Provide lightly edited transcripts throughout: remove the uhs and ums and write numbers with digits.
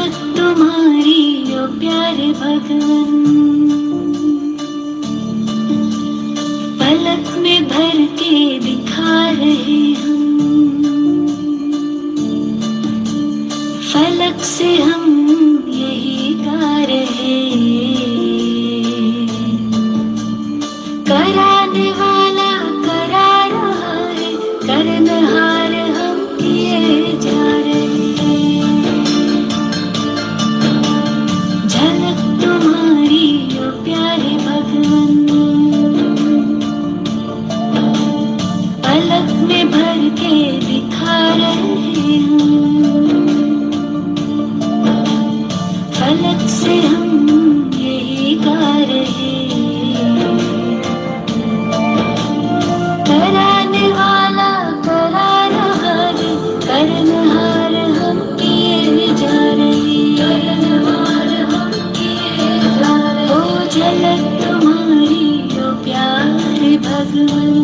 झलक तुम्हारी ओ प्यारे भगवन, पलक में भर के दिखा रहे हम, फलक से हम यही गा रहे। कराने वाला करा रहा है, करनहार हम किए जा रहे। झलक तुम्हारी ओ प्यारे भगवन, पलक में भर के दिखा रहे हम, फलक से हम यही गा रहे। कराने वाला करा रहा है, करनहार हम किए जा रहे। करनहार हम किए जा रहे। ओ झलक तुम्हारी ओ प्यारे भगवन।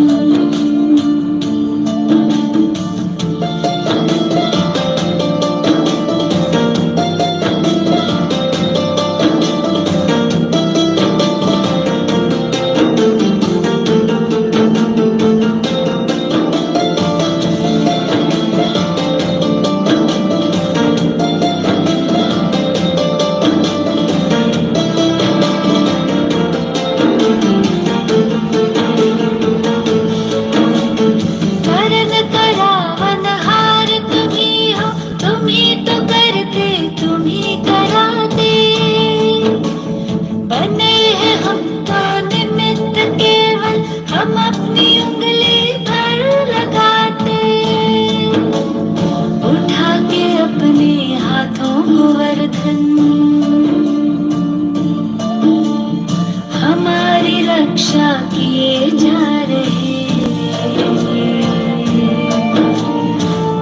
हमारी रक्षा किए जा रहे।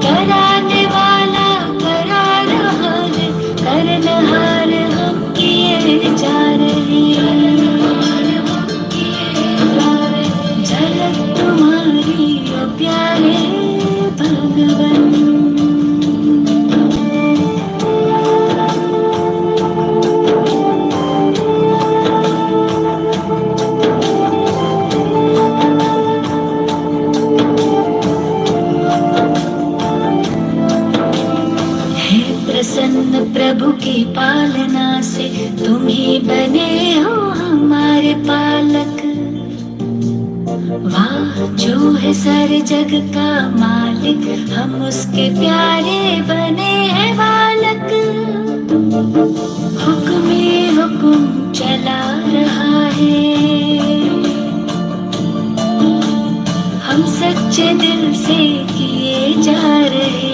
कराने वाला करा रहा है, करनहार हम किए जा रहे। झलक तुम्हारी ओ प्यारे भगवन। प्रसन्न प्रभु की पालना से तुम ही बने हो हमारे पालक। वाह जो है सारे जग का मालिक, हम उसके प्यारे बने हैं बालक। हुक्म हुक्म चला रहा है, हम सच्चे दिल से किए जा रहे।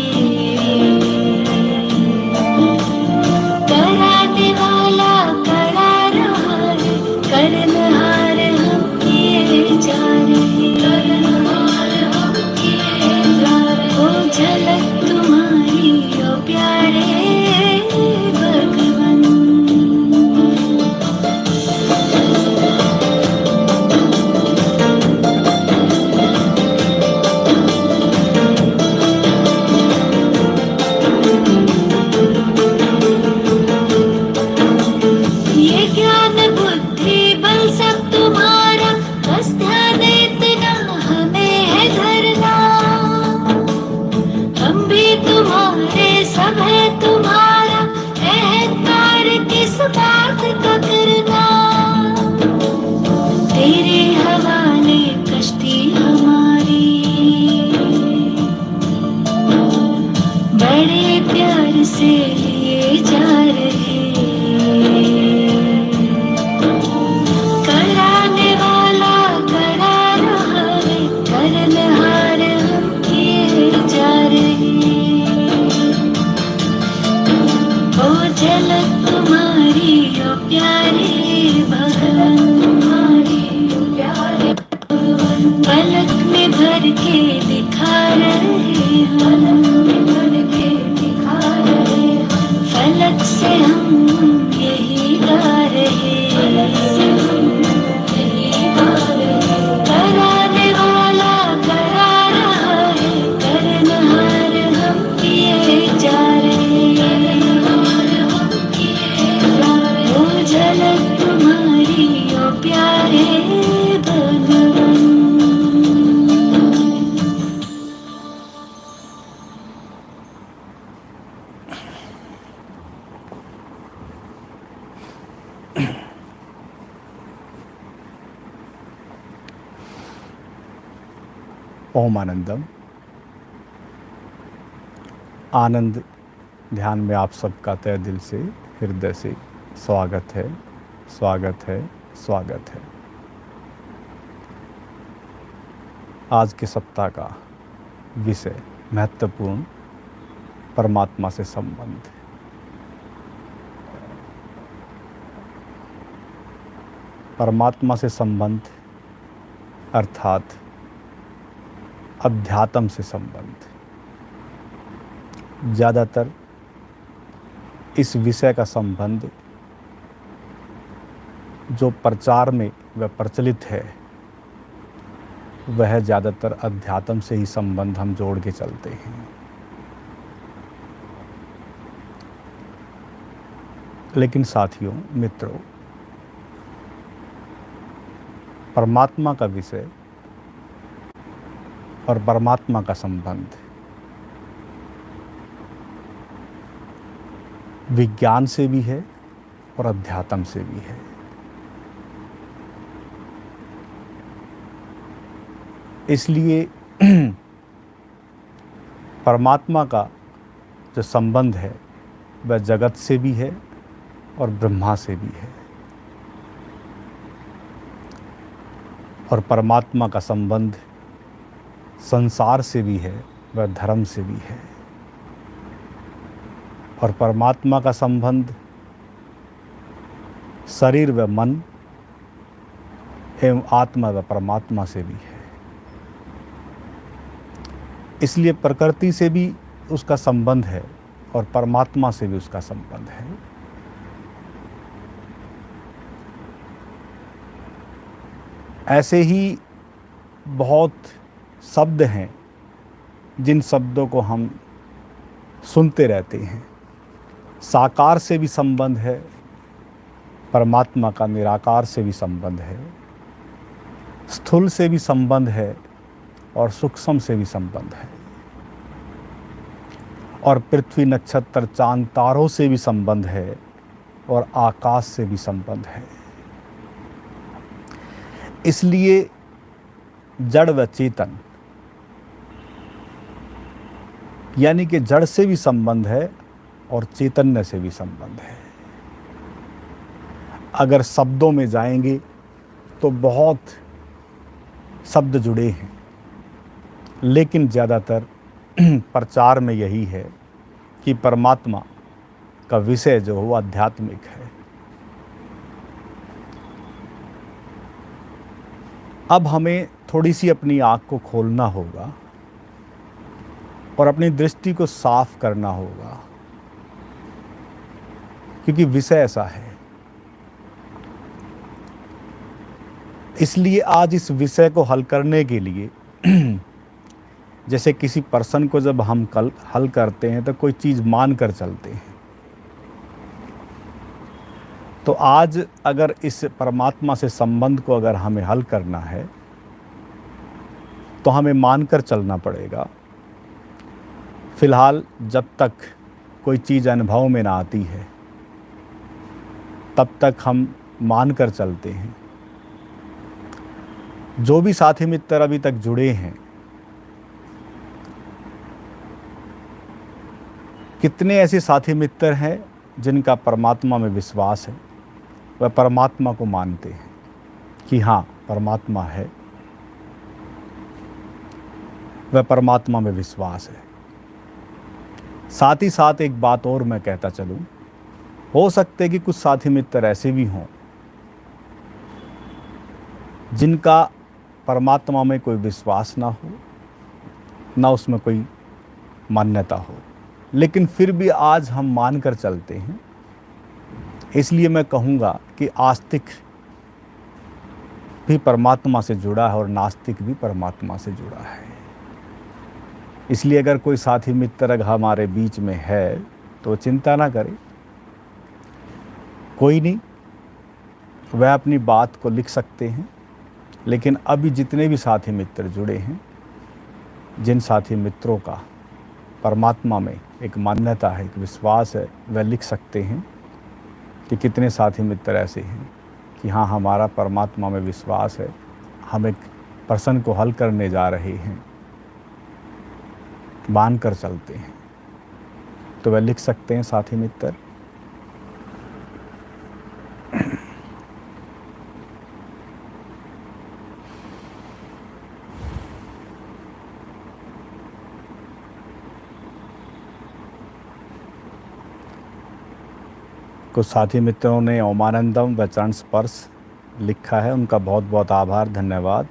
कराने वाला करा रहा है, करनहार हम किए जा रहे। करनहार हम किए जा रहे। ओ झलक तुम्हारी ओ प्यारे भगवन। बात का करना तेरे हवाले कश्ती हमारी, बड़े प्यार से लिए जा रहे। कराने वाला करा रहा है, करनहार हम किए जा रहे। ओ झलक तुम्हारी ओ प्यारे भगवन। पलक में भर के दिखा रहे हम, फलक से हम यही गा रहे। कराने वाला करा रहा है, करनहार हम किए जा रहे। ओम आनंदम। आनंद ध्यान में आप सबका तहे दिल से, हृदय से स्वागत है, स्वागत है, स्वागत है। आज के सप्ताह का विषय महत्वपूर्ण परमात्मा से संबंध। परमात्मा से संबंध अर्थात अध्यात्म से संबंध। ज़्यादातर इस विषय का संबंध जो प्रचार में वह प्रचलित है वह ज़्यादातर अध्यात्म से ही संबंध हम जोड़ के चलते हैं। लेकिन साथियों, मित्रों, परमात्मा का विषय और परमात्मा का संबंध विज्ञान से भी है और अध्यात्म से भी है। इसलिए परमात्मा का जो संबंध है वह जगत से भी है और ब्रह्मा से भी है, और परमात्मा का संबंध संसार से भी है, वह धर्म से भी है, और परमात्मा का संबंध शरीर व मन एवं आत्मा व परमात्मा से भी है। इसलिए प्रकृति से भी उसका संबंध है और परमात्मा से भी उसका संबंध है। ऐसे ही बहुत शब्द हैं जिन शब्दों को हम सुनते रहते हैं। साकार से भी संबंध है, परमात्मा का निराकार से भी संबंध है, स्थूल से भी संबंध है और सूक्ष्म से भी संबंध है, और पृथ्वी, नक्षत्र, चांद, तारों से भी संबंध है और आकाश से भी संबंध है। इसलिए जड़ व चेतन यानी कि जड़ से भी संबंध है और चैतन्य से भी संबंध है। अगर शब्दों में जाएंगे तो बहुत शब्द जुड़े हैं, लेकिन ज़्यादातर प्रचार में यही है कि परमात्मा का विषय जो वो आध्यात्मिक है। अब हमें थोड़ी सी अपनी आँख को खोलना होगा और अपनी दृष्टि को साफ करना होगा, क्योंकि विषय ऐसा है। इसलिए आज इस विषय को हल करने के लिए जैसे किसी पर्सन को जब हम हल करते हैं तो कोई चीज़ मान कर चलते हैं, तो आज अगर इस परमात्मा से संबंध को अगर हमें हल करना है तो हमें मानकर चलना पड़ेगा। फिलहाल जब तक कोई चीज़ अनुभव में ना आती है तब तक हम मानकर चलते हैं। जो भी साथी मित्र अभी तक जुड़े हैं, कितने ऐसे साथी मित्र हैं जिनका परमात्मा में विश्वास है, वह परमात्मा को मानते हैं कि हाँ परमात्मा है, वह परमात्मा में विश्वास है। साथ ही साथ एक बात और मैं कहता चलूं, हो सकते कि कुछ साथी मित्र ऐसे भी हों जिनका परमात्मा में कोई विश्वास ना हो, ना उसमें कोई मान्यता हो, लेकिन फिर भी आज हम मान कर चलते हैं। इसलिए मैं कहूँगा कि आस्तिक भी परमात्मा से जुड़ा है और नास्तिक भी परमात्मा से जुड़ा है। इसलिए अगर कोई साथी मित्र हमारे बीच में है तो चिंता ना करें, कोई नहीं, वह अपनी बात को लिख सकते हैं। लेकिन अभी जितने भी साथी मित्र जुड़े हैं, जिन साथी मित्रों का परमात्मा में एक मान्यता है, एक विश्वास है, वह लिख सकते हैं कि कितने साथी मित्र ऐसे हैं कि हाँ हमारा परमात्मा में विश्वास है, हम एक प्रश्न को हल करने जा रहे हैं बांध कर चलते हैं। तो वह लिख सकते हैं साथी मित्र। कुछ साथी मित्रों ने ओमानंदम व चरण स्पर्श लिखा है, उनका बहुत बहुत आभार, धन्यवाद।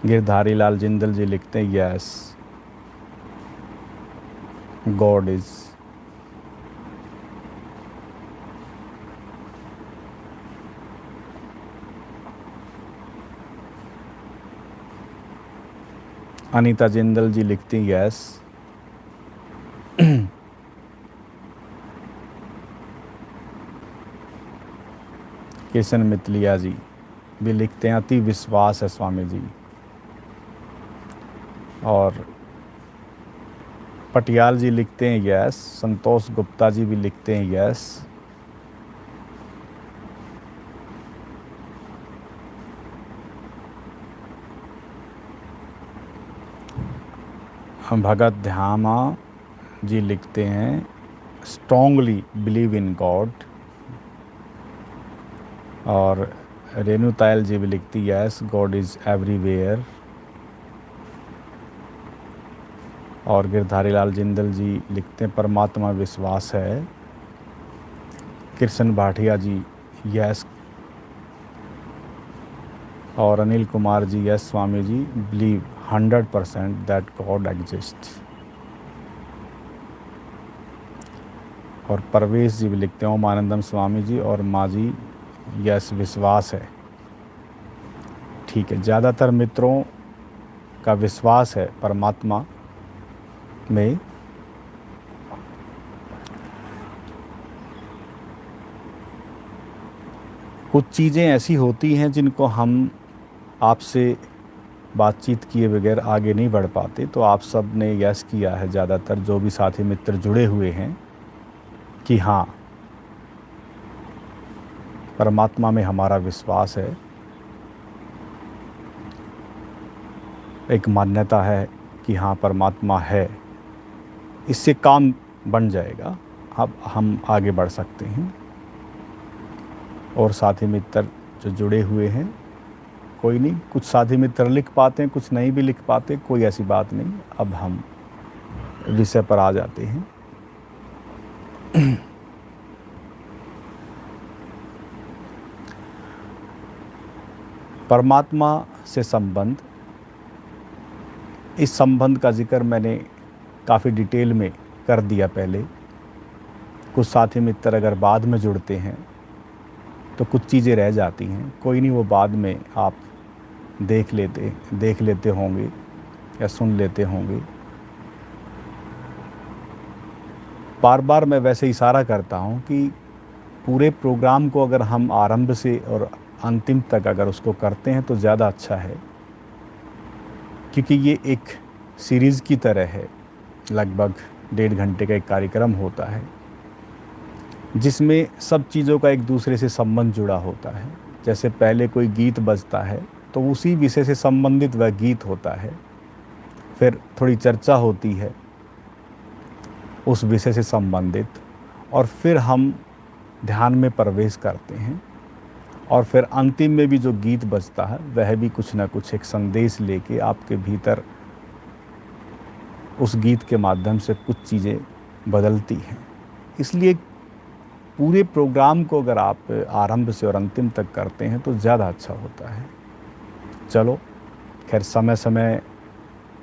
गिरधारी लाल जिंदल जी लिखते हैं yes, God is. Anita Jindal ji लिखती हैं यस। किशन मितलिया जी भी लिखते हैं अति विश्वास है स्वामी जी। और पटियाल जी लिखते हैं यस। संतोष गुप्ता जी भी लिखते हैं यस। भगत ध्यामा जी लिखते हैं स्ट्रांगली बिलीव इन गॉड। और रेणु तायल जी भी लिखती यस, गॉड इज़ एवरीवेयर। और गिरधारी लाल जिंदल जी लिखते हैं परमात्मा विश्वास है। कृष्ण भाटिया जी यस। और Anil Kumar ji yes Swami ji, believe 100% that God exist. और परवेश जी भी लिखते हैं ओम आनंदम स्वामी जी। और माँ जी यस, विश्वास है। ठीक है, ज़्यादातर मित्रों का विश्वास है परमात्मा में। कुछ चीज़ें ऐसी होती हैं जिनको हम आपसे बातचीत किए बगैर आगे नहीं बढ़ पाते, तो आप सब ने यस किया है, ज़्यादातर जो भी साथी मित्र जुड़े हुए हैं, कि हाँ परमात्मा में हमारा विश्वास है। एक मान्यता है कि हाँ परमात्मा है, इससे काम बन जाएगा, अब हम आगे बढ़ सकते हैं। और साथी मित्र जो जुड़े हुए हैं, कोई नहीं, कुछ साथी मित्र लिख पाते हैं, कुछ नहीं भी लिख पाते, कोई ऐसी बात नहीं। अब हम विषय पर आ जाते हैं। परमात्मा से संबंध, इस संबंध का जिक्र मैंने काफ़ी डिटेल में कर दिया पहले। कुछ साथी मित्र अगर बाद में जुड़ते हैं तो कुछ चीज़ें रह जाती हैं, कोई नहीं, वो बाद में आप देख लेते होंगे या सुन लेते होंगे। बार बार मैं वैसे इशारा करता हूँ कि पूरे प्रोग्राम को अगर हम आरंभ से और अंतिम तक अगर उसको करते हैं तो ज़्यादा अच्छा है, क्योंकि ये एक सीरीज़ की तरह है। लगभग 1.5 घंटे का एक कार्यक्रम होता है जिसमें सब चीज़ों का एक दूसरे से संबंध जुड़ा होता है। जैसे पहले कोई गीत बजता है तो उसी विषय से संबंधित वह गीत होता है, फिर थोड़ी चर्चा होती है उस विषय से संबंधित, और फिर हम ध्यान में प्रवेश करते हैं। और फिर अंतिम में भी जो गीत बजता है वह भी कुछ ना कुछ एक संदेश लेके आपके भीतर उस गीत के माध्यम से कुछ चीज़ें बदलती हैं। इसलिए पूरे प्रोग्राम को अगर आप आरंभ से और अंतिम तक करते हैं तो ज़्यादा अच्छा होता है। चलो खैर, समय समय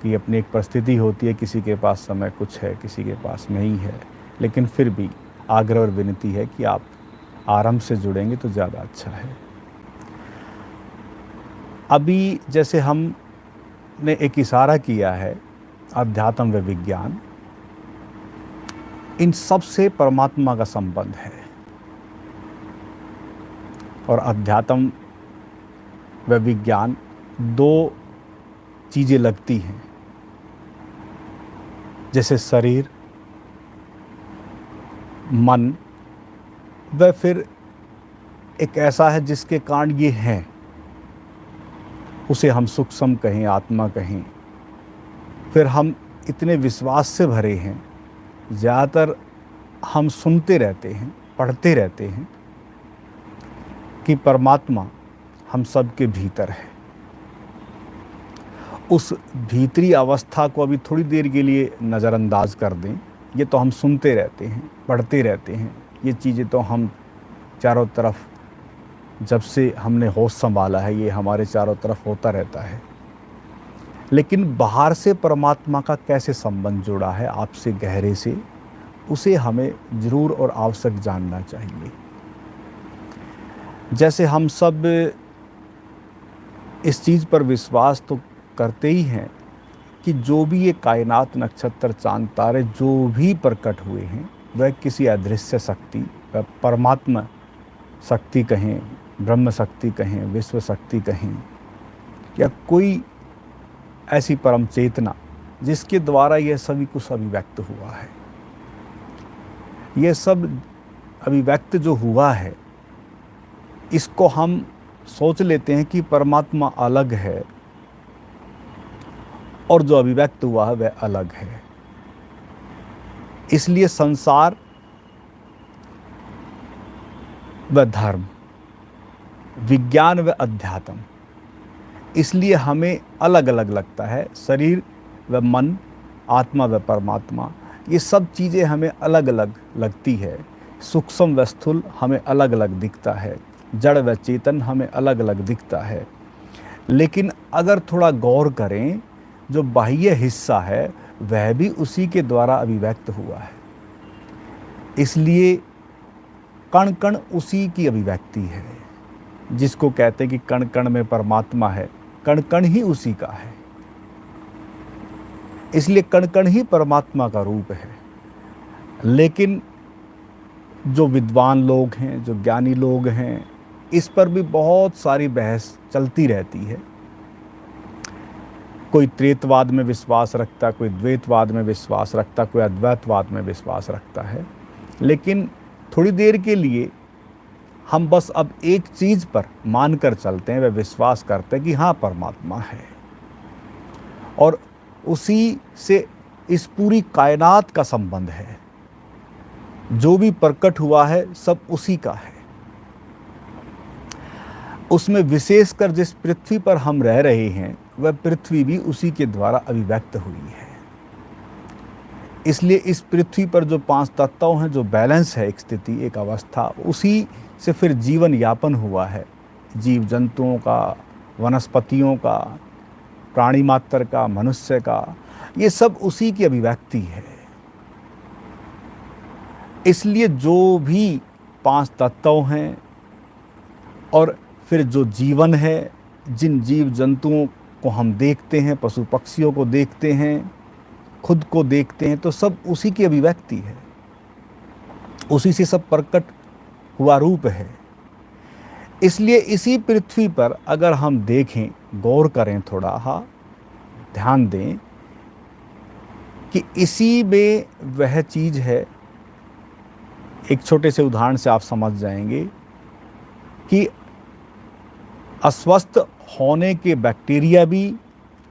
की अपनी एक परिस्थिति होती है, किसी के पास समय कुछ है, किसी के पास नहीं है, लेकिन फिर भी आग्रह और विनती है कि आप आरंभ से जुड़ेंगे तो ज़्यादा अच्छा है। अभी जैसे हमने एक इशारा किया है अध्यात्म व विज्ञान, इन सब से परमात्मा का संबंध है। और अध्यात्म व विज्ञान दो चीज़ें लगती हैं, जैसे शरीर, मन, वह फिर एक ऐसा है जिसके कारण ये हैं। उसे हम सूक्ष्म कहें, आत्मा कहें, फिर हम इतने विश्वास से भरे हैं, ज़्यादातर हम सुनते रहते हैं, पढ़ते रहते हैं कि परमात्मा हम सब के भीतर है। उस भीतरी अवस्था को अभी थोड़ी देर के लिए नज़रअंदाज कर दें। ये तो हम सुनते रहते हैं, पढ़ते रहते हैं, ये चीज़ें तो हम चारों तरफ, जब से हमने होश संभाला है, ये हमारे चारों तरफ होता रहता है। लेकिन बाहर से परमात्मा का कैसे संबंध जुड़ा है आपसे गहरे से, उसे हमें ज़रूर और आवश्यक जानना चाहिए। जैसे हम सब इस चीज़ पर विश्वास तो करते ही हैं कि जो भी ये कायनात, नक्षत्र, चांद, तारे जो भी प्रकट हुए हैं, वह किसी अदृश्य शक्ति, वह परमात्मा शक्ति कहें, ब्रह्म शक्ति कहें, विश्व शक्ति कहें, या कोई ऐसी परम चेतना जिसके द्वारा यह सभी कुछ अभिव्यक्त हुआ है। यह सब अभिव्यक्त जो हुआ है, इसको हम सोच लेते हैं कि परमात्मा अलग है और जो अभिव्यक्त हुआ है वह अलग है। इसलिए संसार व धर्म, विज्ञान व अध्यात्म, इसलिए हमें अलग अलग लगता है। शरीर व मन, आत्मा व परमात्मा, ये सब चीज़ें हमें अलग अलग लगती है। सूक्ष्म व स्थूल हमें अलग अलग दिखता है, जड़ व चेतन हमें अलग अलग दिखता है। लेकिन अगर थोड़ा गौर करें, जो बाह्य हिस्सा है वह भी उसी के द्वारा अभिव्यक्त हुआ है। इसलिए कण कण उसी की अभिव्यक्ति है। जिसको कहते हैं कि कण कण में परमात्मा है, कण कण ही उसी का है। इसलिए कण कण ही परमात्मा का रूप है। लेकिन जो विद्वान लोग हैं, जो ज्ञानी लोग हैं, इस पर भी बहुत सारी बहस चलती रहती है। कोई त्रेतवाद में विश्वास रखता, कोई द्वैतवाद में विश्वास रखता, कोई अद्वैतवाद में विश्वास रखता है। लेकिन थोड़ी देर के लिए हम बस अब एक चीज़ पर मानकर चलते हैं, वह विश्वास करते हैं कि हाँ परमात्मा है, और उसी से इस पूरी कायनात का संबंध है। जो भी प्रकट हुआ है सब उसी का है। उसमें विशेषकर जिस पृथ्वी पर हम रह रहे हैं, वह पृथ्वी भी उसी के द्वारा अभिव्यक्त हुई है। इसलिए इस पृथ्वी पर जो 5 तत्व हैं, जो बैलेंस है, एक स्थिति, एक अवस्था, उसी से फिर जीवन यापन हुआ है। जीव जंतुओं का, वनस्पतियों का, प्राणी मात्र का, मनुष्य का, ये सब उसी की अभिव्यक्ति है। इसलिए जो भी 5 तत्व हैं और फिर जो जीवन है, जिन जीव जंतुओं को हम देखते हैं, पशु पक्षियों को देखते हैं, खुद को देखते हैं, तो सब उसी की अभिव्यक्ति है। उसी से सब प्रकट हुआ रूप है। इसलिए इसी पृथ्वी पर अगर हम देखें, गौर करें, थोड़ा ध्यान दें कि इसी में वह चीज़ है। एक छोटे से उदाहरण से आप समझ जाएंगे कि अस्वस्थ होने के बैक्टीरिया भी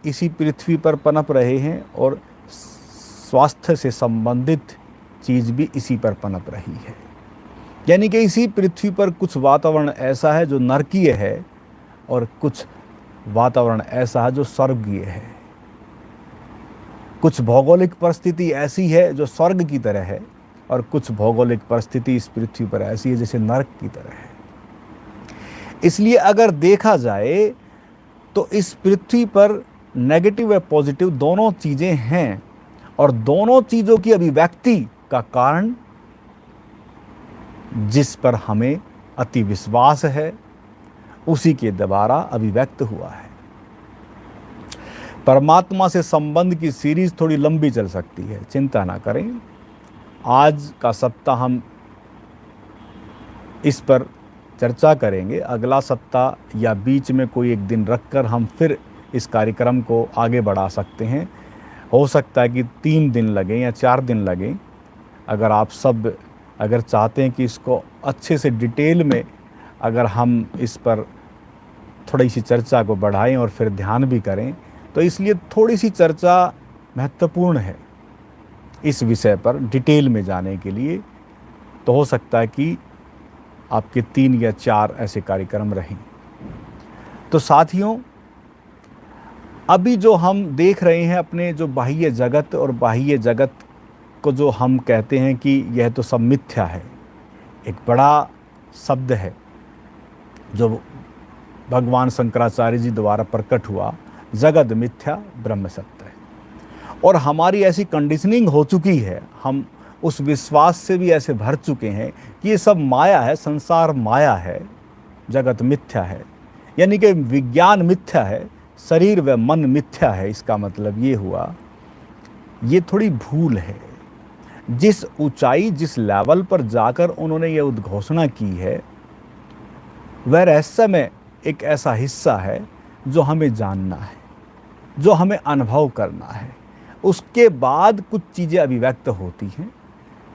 इसी पृथ्वी पर पनप रहे हैं और स्वास्थ्य से संबंधित चीज़ भी इसी पर पनप रही है। यानी कि इसी पृथ्वी पर कुछ वातावरण ऐसा है जो नरकीय है और कुछ वातावरण ऐसा है जो स्वर्गीय है। कुछ भौगोलिक परिस्थिति ऐसी है जो स्वर्ग की तरह है और कुछ भौगोलिक परिस्थिति इस पृथ्वी पर ऐसी है जैसे नरक की तरह है। इसलिए अगर देखा जाए तो इस पृथ्वी पर नेगेटिव व पॉजिटिव दोनों चीज़ें हैं, और दोनों चीज़ों की अभिव्यक्ति का कारण जिस पर हमें अति विश्वास है, उसी के द्वारा अभिव्यक्त हुआ है। परमात्मा से संबंध की सीरीज थोड़ी लंबी चल सकती है, चिंता ना करें। आज का सप्ताह हम इस पर चर्चा करेंगे। अगला सप्ताह या बीच में कोई एक दिन रखकर हम फिर इस कार्यक्रम को आगे बढ़ा सकते हैं। हो सकता है कि 3 दिन लगें या 4 दिन लगें। अगर आप सब अगर चाहते हैं कि इसको अच्छे से डिटेल में अगर हम इस पर थोड़ी सी चर्चा को बढ़ाएं और फिर ध्यान भी करें। तो इसलिए थोड़ी सी चर्चा महत्वपूर्ण है इस विषय पर डिटेल में जाने के लिए। तो हो सकता है कि आपके 3 या 4 ऐसे कार्यक्रम रहें। तो साथियों, अभी जो हम देख रहे हैं अपने जो बाह्य जगत, और बाह्य जगत को जो हम कहते हैं कि यह तो सब मिथ्या है, एक बड़ा शब्द है जो भगवान शंकराचार्य जी द्वारा प्रकट हुआ, जगत मिथ्या ब्रह्म सत्य है। और हमारी ऐसी कंडीशनिंग हो चुकी है, हम उस विश्वास से भी ऐसे भर चुके हैं कि ये सब माया है, संसार माया है, जगत मिथ्या है, यानी कि विज्ञान मिथ्या है, शरीर व मन मिथ्या है। इसका मतलब ये हुआ, ये थोड़ी भूल है। जिस ऊंचाई, जिस लेवल पर जाकर उन्होंने ये उद्घोषणा की है, वह रहस्यमय एक ऐसा हिस्सा है जो हमें जानना है, जो हमें अनुभव करना है। उसके बाद कुछ चीज़ें अभिव्यक्त होती हैं,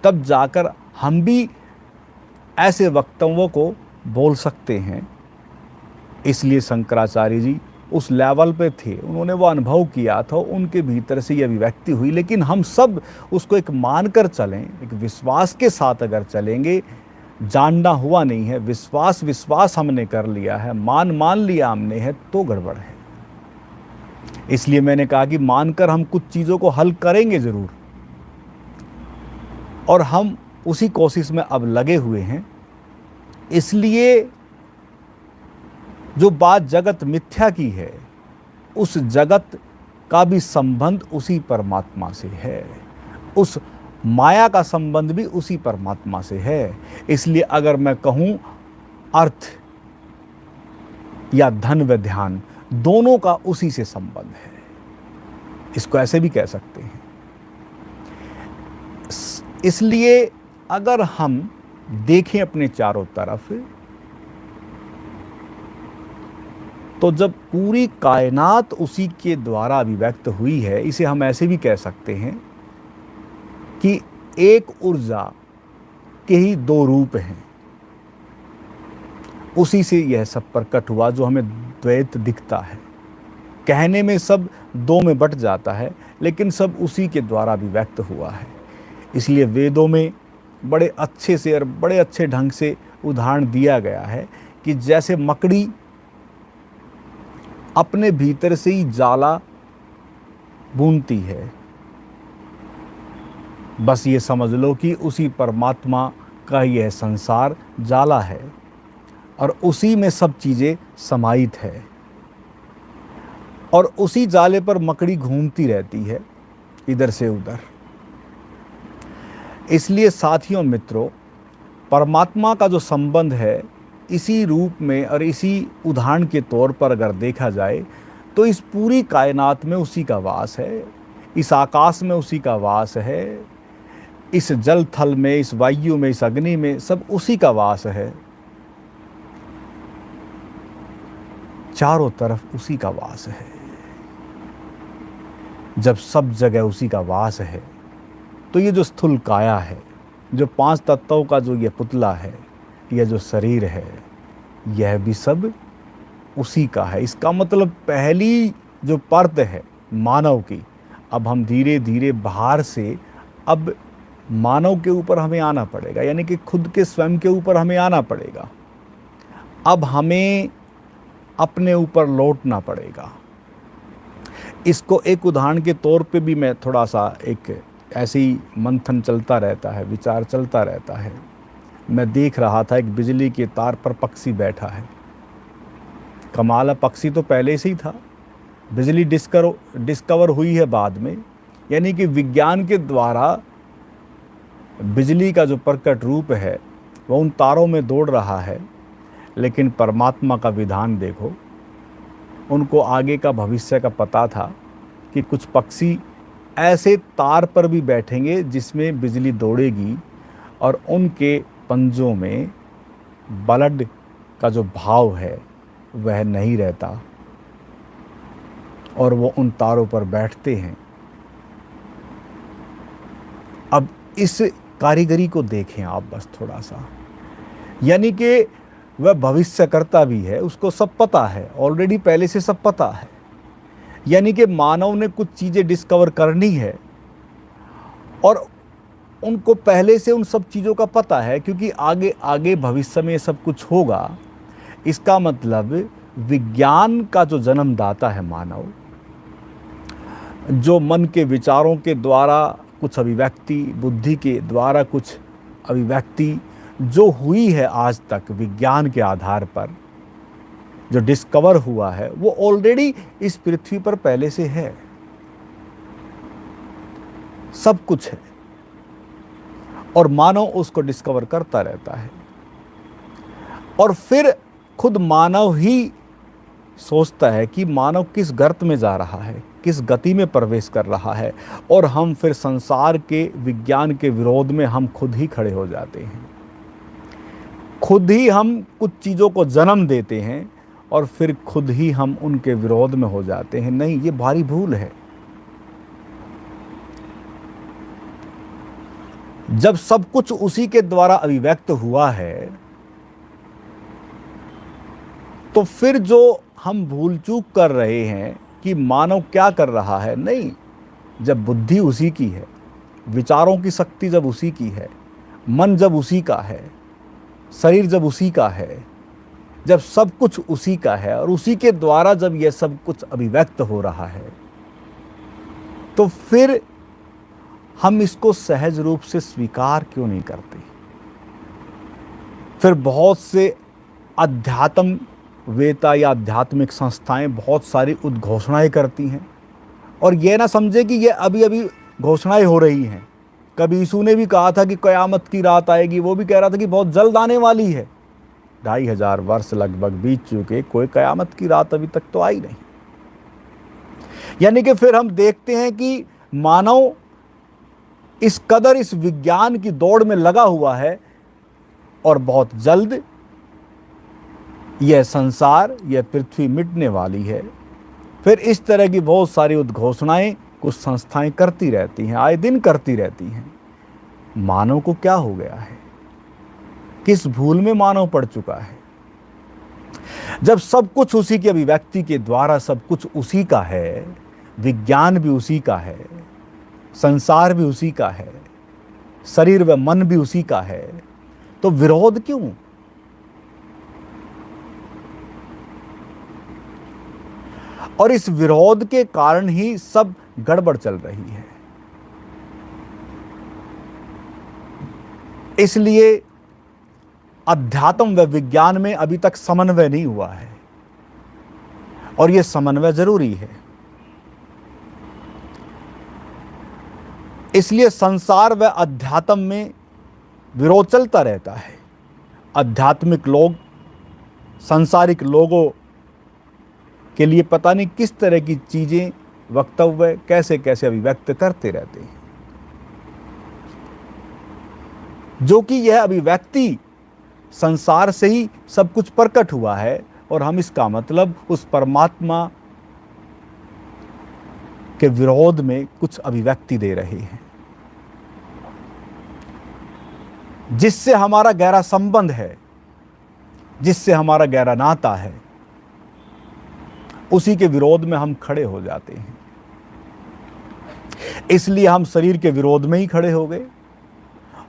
तब जाकर हम भी ऐसे वक्तव्यों को बोल सकते हैं। इसलिए शंकराचार्य जी उस लेवल पे थे, उन्होंने वो अनुभव किया था, उनके भीतर से ये अभिव्यक्ति हुई। लेकिन हम सब उसको एक मानकर चलें, एक विश्वास के साथ अगर चलेंगे, जानना हुआ नहीं है, विश्वास हमने कर लिया है, मान लिया हमने है, तो गड़बड़ है। इसलिए मैंने कहा कि मानकर हम कुछ चीज़ों को हल करेंगे ज़रूर, और हम उसी कोशिश में अब लगे हुए हैं। इसलिए जो बात जगत मिथ्या की है, उस जगत का भी संबंध उसी परमात्मा से है, उस माया का संबंध भी उसी परमात्मा से है। इसलिए अगर मैं कहूँ अर्थ या धन व ध्यान, दोनों का उसी से संबंध है, इसको ऐसे भी कह सकते हैं। इसलिए अगर हम देखें अपने चारों तरफ, तो जब पूरी कायनात उसी के द्वारा अभिव्यक्त हुई है, इसे हम ऐसे भी कह सकते हैं कि एक ऊर्जा के ही 2 रूप हैं। उसी से यह सब प्रकट हुआ जो हमें द्वैत दिखता है। कहने में सब 2 में बट जाता है, लेकिन सब उसी के द्वारा अभिव्यक्त हुआ है। इसलिए वेदों में बड़े अच्छे से और बड़े अच्छे ढंग से उदाहरण दिया गया है कि जैसे मकड़ी अपने भीतर से ही जाला बुनती है, बस ये समझ लो कि उसी परमात्मा का यह संसार जाला है, और उसी में सब चीज़ें समाहित है, और उसी जाले पर मकड़ी घूमती रहती है इधर से उधर। इसलिए साथियों, मित्रों, परमात्मा का जो संबंध है, इसी रूप में और इसी उदाहरण के तौर पर अगर देखा जाए, तो इस पूरी कायनात में उसी का वास है, इस आकाश में उसी का वास है, इस जल थल में, इस वायु में, इस अग्नि में, सब उसी का वास है। चारों तरफ उसी का वास है। जब सब जगह उसी का वास है, तो ये जो स्थूल काया है, जो 5 तत्वों का जो ये पुतला है, यह जो शरीर है, यह भी सब उसी का है। इसका मतलब पहली जो परत है मानव की, अब हम धीरे धीरे बाहर से अब मानव के ऊपर हमें आना पड़ेगा, यानी कि खुद के स्वयं के ऊपर हमें आना पड़ेगा। अब हमें अपने ऊपर लौटना पड़ेगा। इसको एक उदाहरण के तौर पे भी मैं थोड़ा सा, एक ऐसे ही मंथन चलता रहता है, विचार चलता रहता है। मैं देख रहा था एक बिजली के तार पर पक्षी बैठा है। कमाल है, पक्षी तो पहले से ही था, बिजली डिस्कवर हुई है बाद में, यानी कि विज्ञान के द्वारा बिजली का जो प्रकट रूप है वह उन तारों में दौड़ रहा है। लेकिन परमात्मा का विधान देखो, उनको आगे का भविष्य का पता था कि कुछ पक्षी ऐसे तार पर भी बैठेंगे जिसमें बिजली दौड़ेगी, और उनके पंजों में ब्लड का जो भाव है वह नहीं रहता, और वो उन तारों पर बैठते हैं। अब इस कारीगरी को देखें आप बस थोड़ा सा, यानी कि वह भविष्यकर्ता भी है, उसको सब पता है, ऑलरेडी पहले से सब पता है। यानी कि मानव ने कुछ चीज़ें डिस्कवर करनी है और उनको पहले से उन सब चीज़ों का पता है, क्योंकि आगे आगे भविष्य में ये सब कुछ होगा। इसका मतलब विज्ञान का जो जन्मदाता है मानव, जो मन के विचारों के द्वारा कुछ अभिव्यक्ति, बुद्धि के द्वारा कुछ अभिव्यक्ति जो हुई है आज तक विज्ञान के आधार पर, जो डिस्कवर हुआ है, वो ऑलरेडी इस पृथ्वी पर पहले से है, सब कुछ है, और मानव उसको डिस्कवर करता रहता है। और फिर खुद मानव ही सोचता है कि मानव किस गर्त में जा रहा है, किस गति में प्रवेश कर रहा है, और हम फिर संसार के विज्ञान के विरोध में हम खुद ही खड़े हो जाते हैं। खुद ही हम कुछ चीज़ों को जन्म देते हैं और फिर खुद ही हम उनके विरोध में हो जाते हैं। नहीं, ये भारी भूल है। जब सब कुछ उसी के द्वारा अभिव्यक्त हुआ है, तो फिर जो हम भूल चूक कर रहे हैं कि मानव क्या कर रहा है, नहीं, जब बुद्धि उसी की है, विचारों की शक्ति जब उसी की है, मन जब उसी का है, शरीर जब उसी का है, जब सब कुछ उसी का है और उसी के द्वारा जब यह सब कुछ अभिव्यक्त हो रहा है, तो फिर हम इसको सहज रूप से स्वीकार क्यों नहीं करते? फिर बहुत से अध्यात्म वेता या आध्यात्मिक संस्थाएं बहुत सारी उद्घोषणाएं करती हैं, और यह ना समझे कि ये अभी अभी घोषणाएं हो रही हैं। कभी यीशु ने भी कहा था कि क़यामत की रात आएगी, वो भी कह रहा था कि बहुत जल्द आने वाली है। 2500 वर्ष लगभग बीत चुके, कोई क़यामत की रात अभी तक तो आई नहीं। यानी कि फिर हम देखते हैं कि मानव इस कदर इस विज्ञान की दौड़ में लगा हुआ है, और बहुत जल्द यह संसार, यह पृथ्वी मिटने वाली है। फिर इस तरह की बहुत सारी उद्घोषणाएं कुछ संस्थाएं करती रहती हैं, आए दिन करती रहती हैं। मानव को क्या हो गया है? किस भूल में मानव पड़ चुका है? जब सब कुछ उसी की अभिव्यक्ति के द्वारा सब कुछ उसी का है, विज्ञान भी उसी का है, संसार भी उसी का है, शरीर व मन भी उसी का है, तो विरोध क्यों? और इस विरोध के कारण ही सब गड़बड़ चल रही है। इसलिए अध्यात्म व विज्ञान में अभी तक समन्वय नहीं हुआ है, और यह समन्वय जरूरी है। इसलिए संसार व अध्यात्म में विरोध चलता रहता है। आध्यात्मिक लोग सांसारिक लोगों के लिए पता नहीं किस तरह की चीज़ें, वक्तव्य कैसे कैसे अभिव्यक्त करते रहते हैं, जो कि यह अभिव्यक्ति संसार से ही सब कुछ प्रकट हुआ है, और हम इसका मतलब उस परमात्मा के विरोध में कुछ अभिव्यक्ति दे रहे हैं, जिससे हमारा गहरा संबंध है, जिससे हमारा गहरा नाता है, उसी के विरोध में हम खड़े हो जाते हैं। इसलिए हम शरीर के विरोध में ही खड़े हो गए,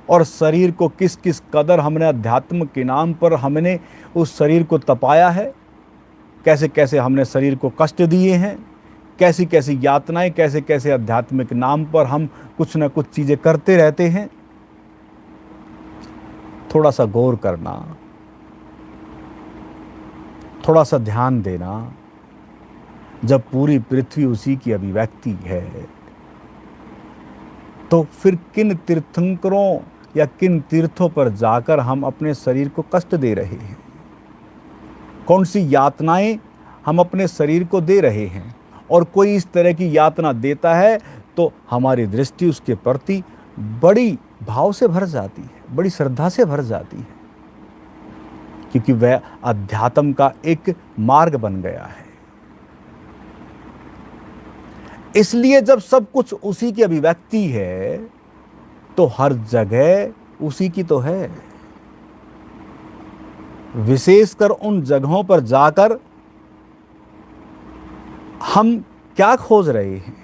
और शरीर को किस किस कदर हमने अध्यात्म के नाम पर हमने उस शरीर को तपाया है, कैसे कैसे हमने शरीर को कष्ट दिए हैं, कैसी कैसी यातनाएं, कैसे कैसे आध्यात्मिक नाम पर हम कुछ न कुछ चीज़ें करते रहते हैं। थोड़ा सा गौर करना, थोड़ा सा ध्यान देना, जब पूरी पृथ्वी उसी की अभिव्यक्ति है, तो फिर किन तीर्थंकरों या किन तीर्थों पर जाकर हम अपने शरीर को कष्ट दे रहे हैं? कौन सी यातनाएं हम अपने शरीर को दे रहे हैं? और कोई इस तरह की यातना देता है तो हमारी दृष्टि उसके प्रति बड़ी भाव से भर जाती है, बड़ी श्रद्धा से भर जाती है, क्योंकि वह अध्यात्म का एक मार्ग बन गया है। इसलिए जब सब कुछ उसी की अभिव्यक्ति है, तो हर जगह उसी की तो है। विशेषकर उन जगहों पर जाकर हम क्या खोज रहे हैं?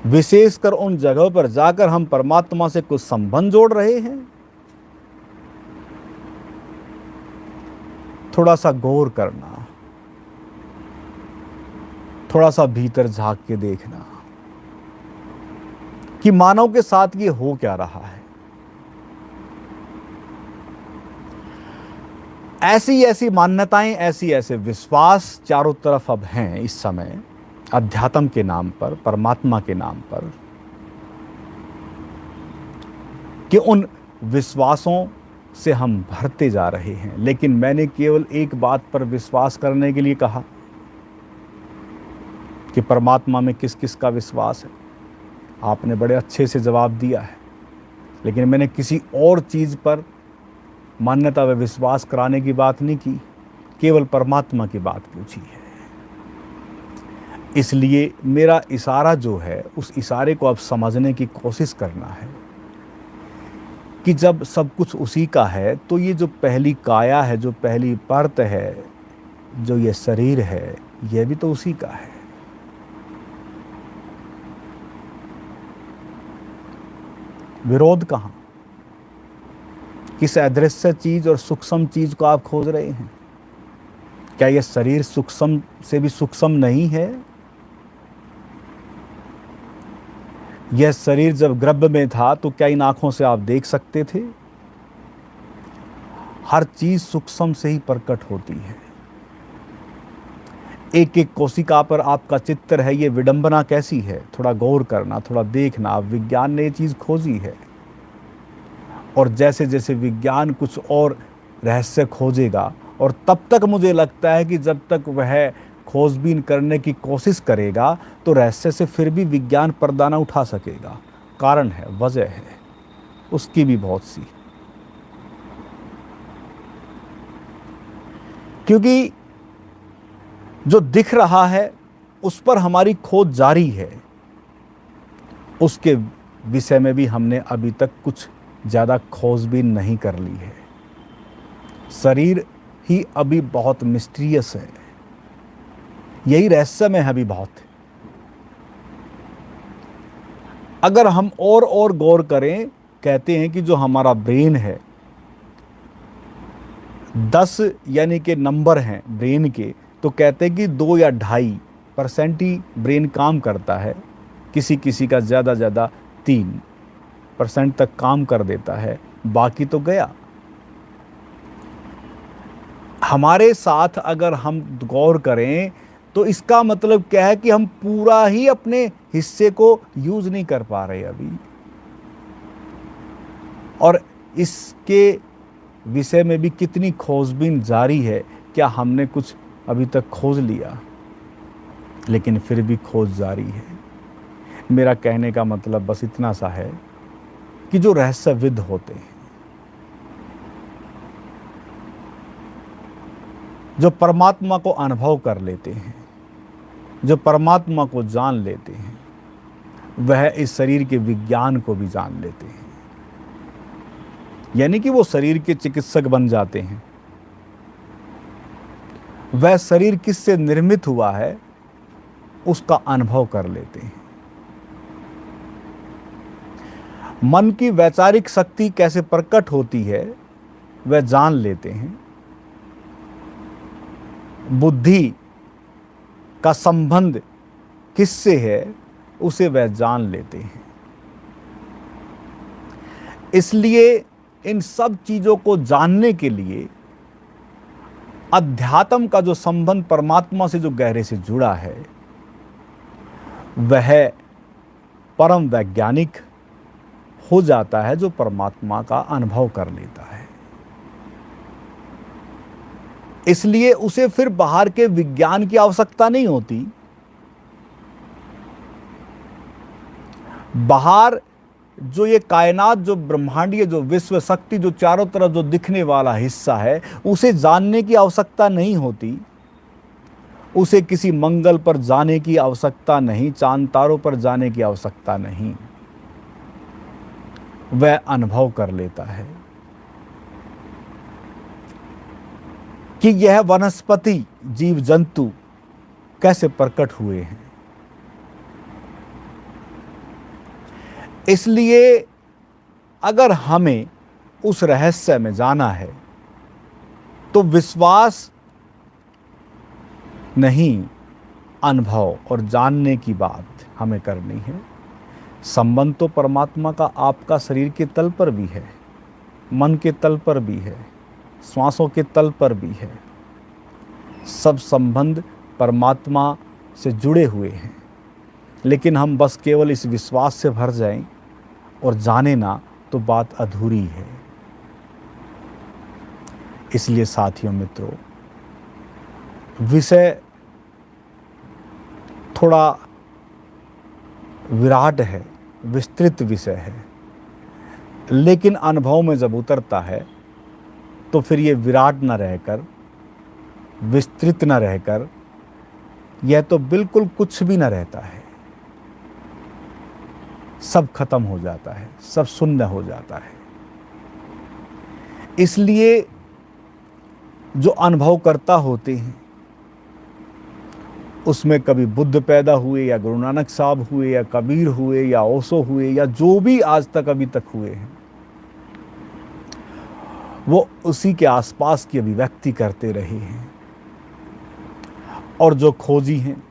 विशेषकर उन जगहों पर जाकर हम परमात्मा से कुछ संबंध जोड़ रहे हैं? थोड़ा सा गौर करना, थोड़ा सा भीतर झांक के देखना कि मानव के साथ ये हो क्या रहा है। ऐसी ऐसी मान्यताएं, ऐसी ऐसे विश्वास चारों तरफ अब हैं इस समय, अध्यात्म के नाम पर, परमात्मा के नाम पर, कि उन विश्वासों से हम भरते जा रहे हैं। लेकिन मैंने केवल एक बात पर विश्वास करने के लिए कहा कि परमात्मा में किस किस का विश्वास है। आपने बड़े अच्छे से जवाब दिया है, लेकिन मैंने किसी और चीज़ पर मान्यता व विश्वास कराने की बात नहीं की, केवल परमात्मा की बात पूछी है। इसलिए मेरा इशारा जो है, उस इशारे को अब समझने की कोशिश करना है कि जब सब कुछ उसी का है, तो ये जो पहली काया है, जो पहली परत है, जो ये शरीर है, यह भी तो उसी का है। विरोध कहाँ? किस अदृश्य चीज और सूक्ष्म चीज को आप खोज रहे हैं? क्या यह शरीर सूक्ष्म से भी सूक्ष्म नहीं है? यह शरीर जब गर्भ में था तो क्या इन आंखों से आप देख सकते थे? हर चीज सूक्ष्म से ही प्रकट होती है। एक एक कोशिका पर आपका चित्र है। ये विडंबना कैसी है? थोड़ा गौर करना, थोड़ा देखना। अब विज्ञान ने ये चीज खोजी है, और जैसे जैसे विज्ञान कुछ और रहस्य खोजेगा, और तब तक मुझे लगता है कि जब तक वह खोजबीन करने की कोशिश करेगा तो रहस्य से फिर भी विज्ञान पर्दा ना उठा सकेगा। कारण है, वजह है उसकी भी बहुत सी, क्योंकि जो दिख रहा है उस पर हमारी खोज जारी है। उसके विषय में भी हमने अभी तक कुछ ज़्यादा खोजबीन नहीं कर ली है। शरीर ही अभी बहुत मिस्टीरियस है, यही रहस्यमय है अभी बहुत। अगर हम और गौर करें, कहते हैं कि जो हमारा ब्रेन है, 10 यानी कि नंबर हैं ब्रेन के, तो कहते हैं कि 2 या 2.5% ही ब्रेन काम करता है। किसी किसी का ज़्यादा 3% तक काम कर देता है, बाकी तो गया। हमारे साथ अगर हम गौर करें तो इसका मतलब क्या है कि हम पूरा ही अपने हिस्से को यूज नहीं कर पा रहे अभी, और इसके विषय में भी कितनी खोजबीन जारी है। क्या हमने कुछ अभी तक खोज लिया? लेकिन फिर भी खोज जारी है। मेरा कहने का मतलब बस इतना सा है कि जो रहस्यविद होते हैं, जो परमात्मा को अनुभव कर लेते हैं, जो परमात्मा को जान लेते हैं, वह इस शरीर के विज्ञान को भी जान लेते हैं। यानी कि वो शरीर के चिकित्सक बन जाते हैं। वह शरीर किससे निर्मित हुआ है उसका अनुभव कर लेते हैं। मन की वैचारिक शक्ति कैसे प्रकट होती है वह जान लेते हैं। बुद्धि का संबंध किससे है उसे वह जान लेते हैं। इसलिए इन सब चीजों को जानने के लिए अध्यात्म का जो संबंध परमात्मा से जो गहरे से जुड़ा है, वह परम वैज्ञानिक हो जाता है, जो परमात्मा का अनुभव कर लेता है। इसलिए उसे फिर बाहर के विज्ञान की आवश्यकता नहीं होती। बाहर जो ये कायनात, जो ब्रह्मांडीय, जो विश्व शक्ति, जो चारों तरफ जो दिखने वाला हिस्सा है, उसे जानने की आवश्यकता नहीं होती। उसे किसी मंगल पर जाने की आवश्यकता नहीं, चांद तारों पर जाने की आवश्यकता नहीं। वह अनुभव कर लेता है। कि यह वनस्पति जीव जंतु कैसे प्रकट हुए हैं। इसलिए अगर हमें उस रहस्य में जाना है तो विश्वास नहीं, अनुभव और जानने की बात हमें करनी है। संबंध तो परमात्मा का आपका शरीर के तल पर भी है, मन के तल पर भी है, श्वासों के तल पर भी है। सब संबंध परमात्मा से जुड़े हुए हैं, लेकिन हम बस केवल इस विश्वास से भर जाएं और जाने ना तो बात अधूरी है। इसलिए साथियों मित्रों, विषय थोड़ा विराट है, विस्तृत विषय है, लेकिन अनुभव में जब उतरता है तो फिर ये विराट न रहकर, विस्तृत न रहकर, यह तो बिल्कुल कुछ भी न रहता है। सब खत्म हो जाता है, सब शून्य हो जाता है। इसलिए जो अनुभव करता होते हैं, उसमें कभी बुद्ध पैदा हुए या गुरु नानक साहब हुए या कबीर हुए या ओशो हुए या जो भी आज तक अभी तक हुए हैं, वो उसी के आसपास की अभिव्यक्ति करते रहे हैं। और जो खोजी हैं,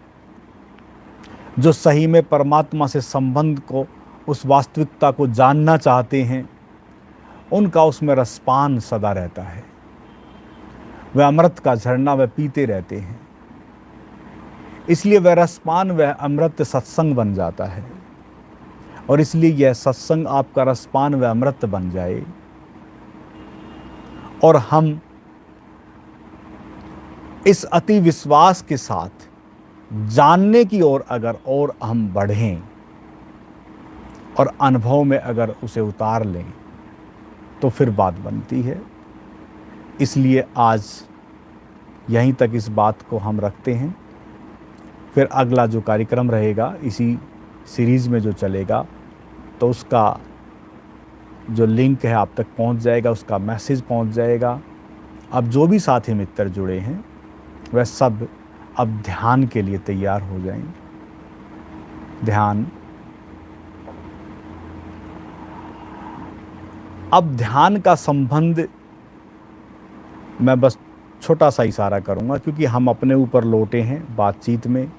जो सही में परमात्मा से संबंध को, उस वास्तविकता को जानना चाहते हैं, उनका उसमें रसपान सदा रहता है। वह अमृत का झरना वह पीते रहते हैं। इसलिए वह रसपान, वह अमृत सत्संग बन जाता है। और इसलिए यह सत्संग आपका रसपान वह अमृत बन जाए और हम इस अति विश्वास के साथ जानने की ओर अगर और हम बढ़ें और अनुभव में अगर उसे उतार लें तो फिर बात बनती है। इसलिए आज यहीं तक इस बात को हम रखते हैं। फिर अगला जो कार्यक्रम रहेगा इसी सीरीज़ में जो चलेगा, तो उसका जो लिंक है आप तक पहुंच जाएगा, उसका मैसेज पहुंच जाएगा। अब जो भी साथी मित्र जुड़े हैं वह सब अब ध्यान के लिए तैयार हो जाएं। ध्यान, अब ध्यान का संबंध मैं बस छोटा सा इशारा करूंगा, क्योंकि हम अपने ऊपर लौटे हैं बातचीत में,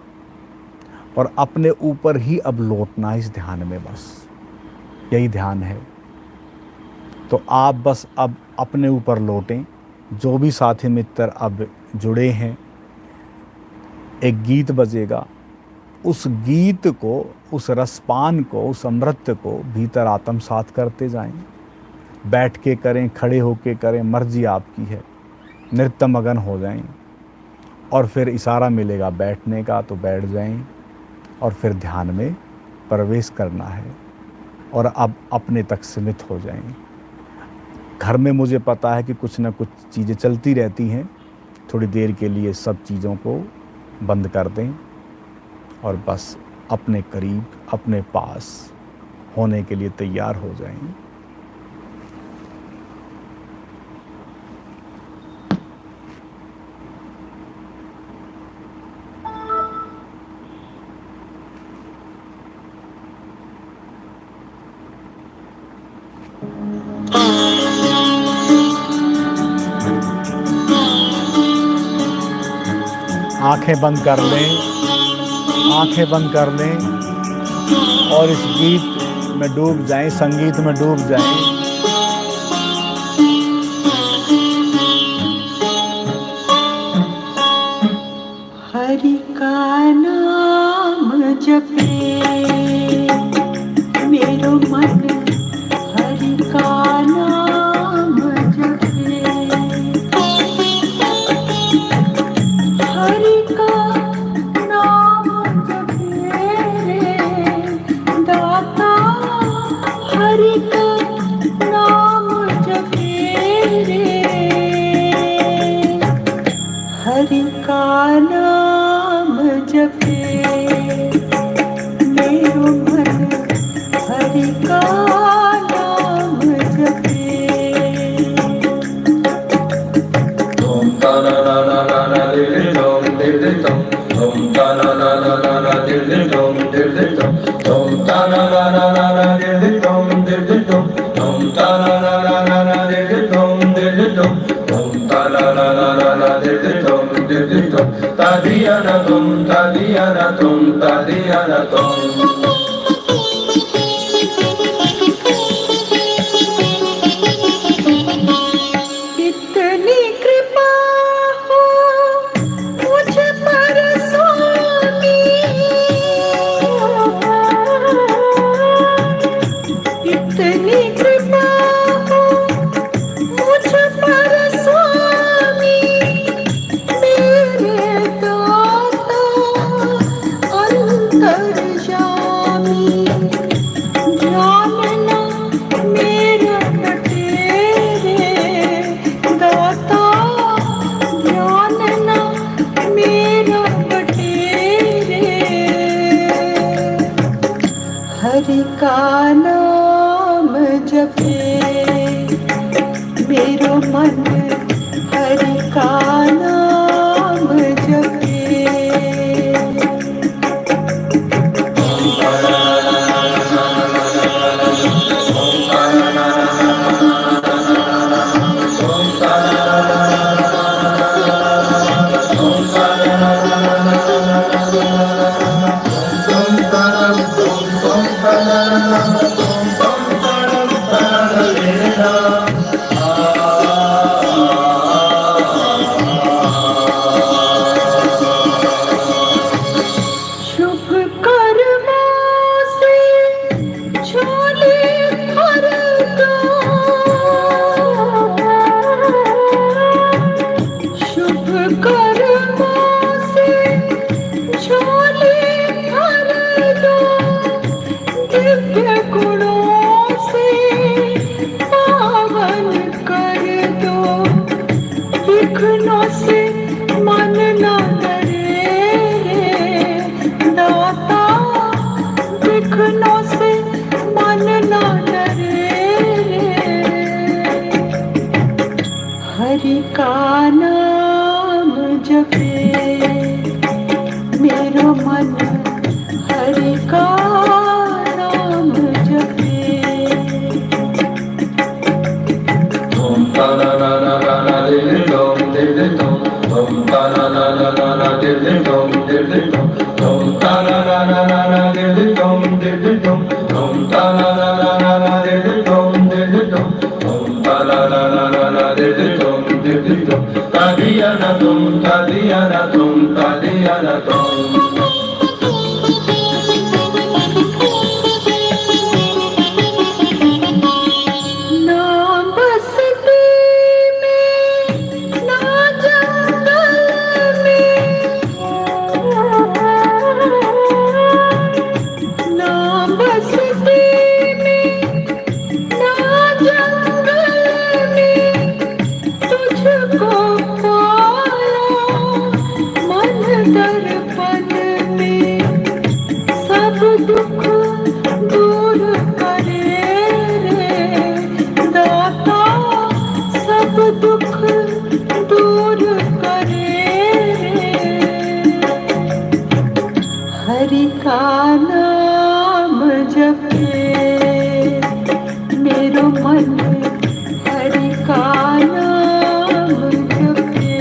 और अपने ऊपर ही अब लौटना इस ध्यान में, बस यही ध्यान है। तो आप बस अब अपने ऊपर लौटें। जो भी साथी मित्र अब जुड़े हैं, एक गीत बजेगा, उस गीत को, उस रसपान को, उस अमृत को भीतर आत्मसात करते जाएं। बैठ के करें, खड़े होके करें, मर्जी आपकी है। नृत्य मगन हो जाएं और फिर इशारा मिलेगा बैठने का तो बैठ जाएं और फिर ध्यान में प्रवेश करना है और अब अपने तक सीमित हो जाएं। घर में मुझे पता है कि कुछ ना कुछ चीज़ें चलती रहती हैं, थोड़ी देर के लिए सब चीज़ों को बंद कर दें और बस अपने करीब, अपने पास होने के लिए तैयार हो जाएं। आंखें बंद कर लें, आंखें बंद कर लें और इस गीत में डूब जाएं, संगीत में डूब जाएं। हरि का नाम जपे मेरो मन, हरि का नाम जपे, हरि का नाम जपे रे दाता, हरि का नाम जपे रे, हरि का नाम जपे मेरो मन, हरि का नाम जपे। ओम तारा इतनी कृपा हो मुझ पर स्वामी, इतनी कृपा हो मुझ पर स्वामी, मेरे दाता अंतर्यामी, जानना मेरा बटेरे दाता, जानना मेरा बटेरे। हरि का नाम जपे मेरो मन, हरि का नाम जपे। शुभ कर्मों से झोली भर दो, शुभ कर्मों से झोली भर दो, दिव्य गुणों से पावन कर दो, विघ्नों से मन न डरे दाता, विघ्नों से मन न डरे। हरि का नाम जपे मेरो मन, हरि का नाम जपे। ना बस्ती में ना जंगल में, ना बस्ती में ना जंगल में, तुझको पाया मन दर्पण में, सब दुख दूर करे रे दाता, सब दुख दूर करे रे। हरि का नाम जपे मेरो मन, हरि का नाम जपे।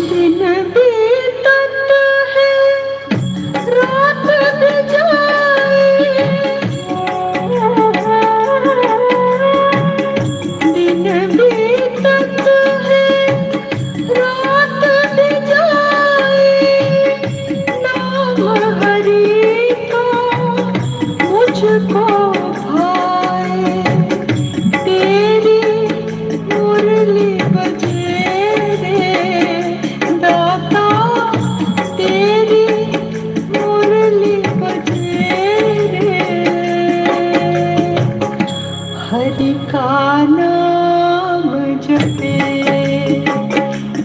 दिन बीतत है रात भी जाए, दिन बीतत है रात भी जाए, नाम हरि का मुझको भाए, तेरी मुरली बजे रे दाता, तेरी मुरली बजे रे। का नाम जपे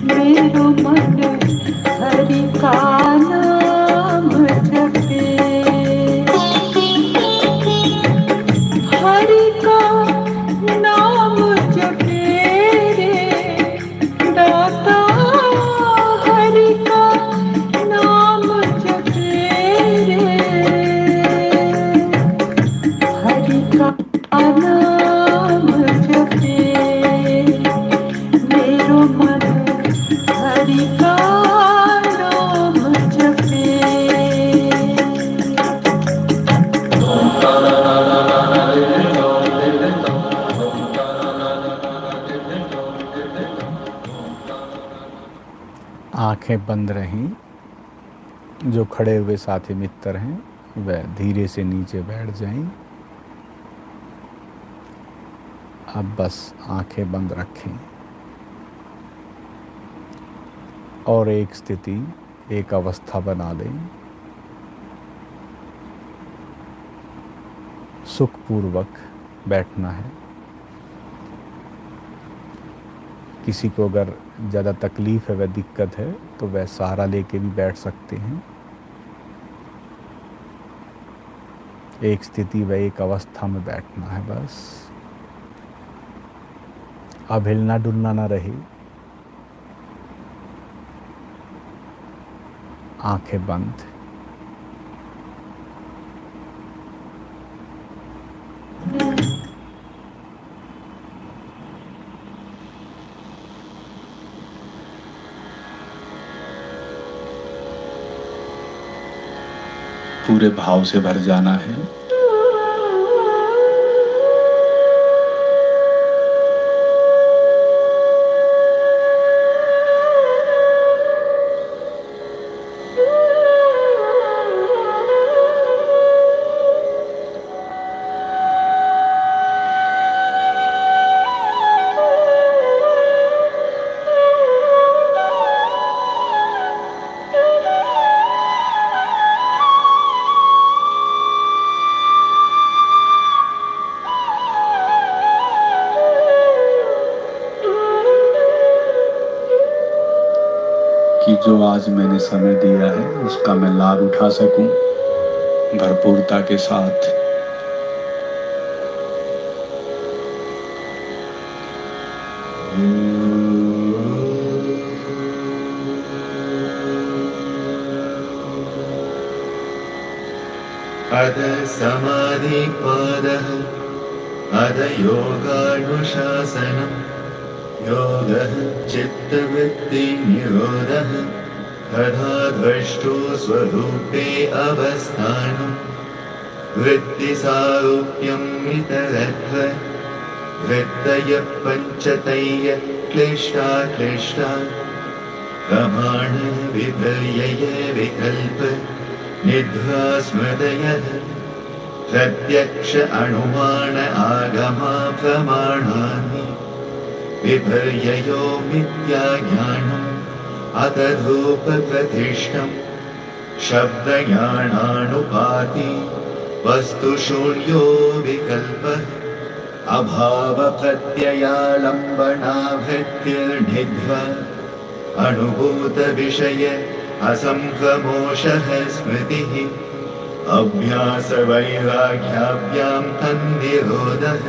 मेरो मन हरि का नाम जपे हरि का नाम जपे रे दाता हरि का नाम जपे रे हरि का नाम जपे मेरो मन हरि का नाम जपे आंखें बंद रहें। जो खड़े हुए साथी मित्र हैं वह धीरे से नीचे बैठ जाएं। अब बस आंखें बंद रखें और एक स्थिति, एक अवस्था बना लें। सुखपूर्वक बैठना है। किसी को अगर ज़्यादा तकलीफ़ है, वह दिक्कत है, तो वह सहारा लेके भी बैठ सकते हैं। एक स्थिति व एक अवस्था में बैठना है बस। अब हिलना डुलना ना रहे। आंखें बंद। पूरे भाव से भर जाना है। कि जो आज मैंने समय दिया है उसका मैं लाभ उठा सकूं भरपूरता के साथ। अद समाधि पादः अद योगानुशासनम् योगः चित्तवृत्ति निरोधः तथा द्रष्टु स्वरूपे अवस्थानं वृत्तिसारूप्यं वितरत्व वृत्तय पञ्चतय क्लिष्टा क्लिष्टा प्रमाण विपर्यय विकल्प निध्वा स्मृतयः प्रत्यक्ष अनुमान आगमा प्रमाणानि विपर्ययो मिथ्या ज्ञानम् अतधोपप्रतिष्ठम् शब्दज्ञानानुपाति वस्तुशून्यो विकल्पः अभावप्रत्ययालम्बनाभृत्तिर्निध्वा अनुभूतविषय असंभ्रमोषः स्मृतिः अभ्यासवैराग्याभ्यां तन्निरोधः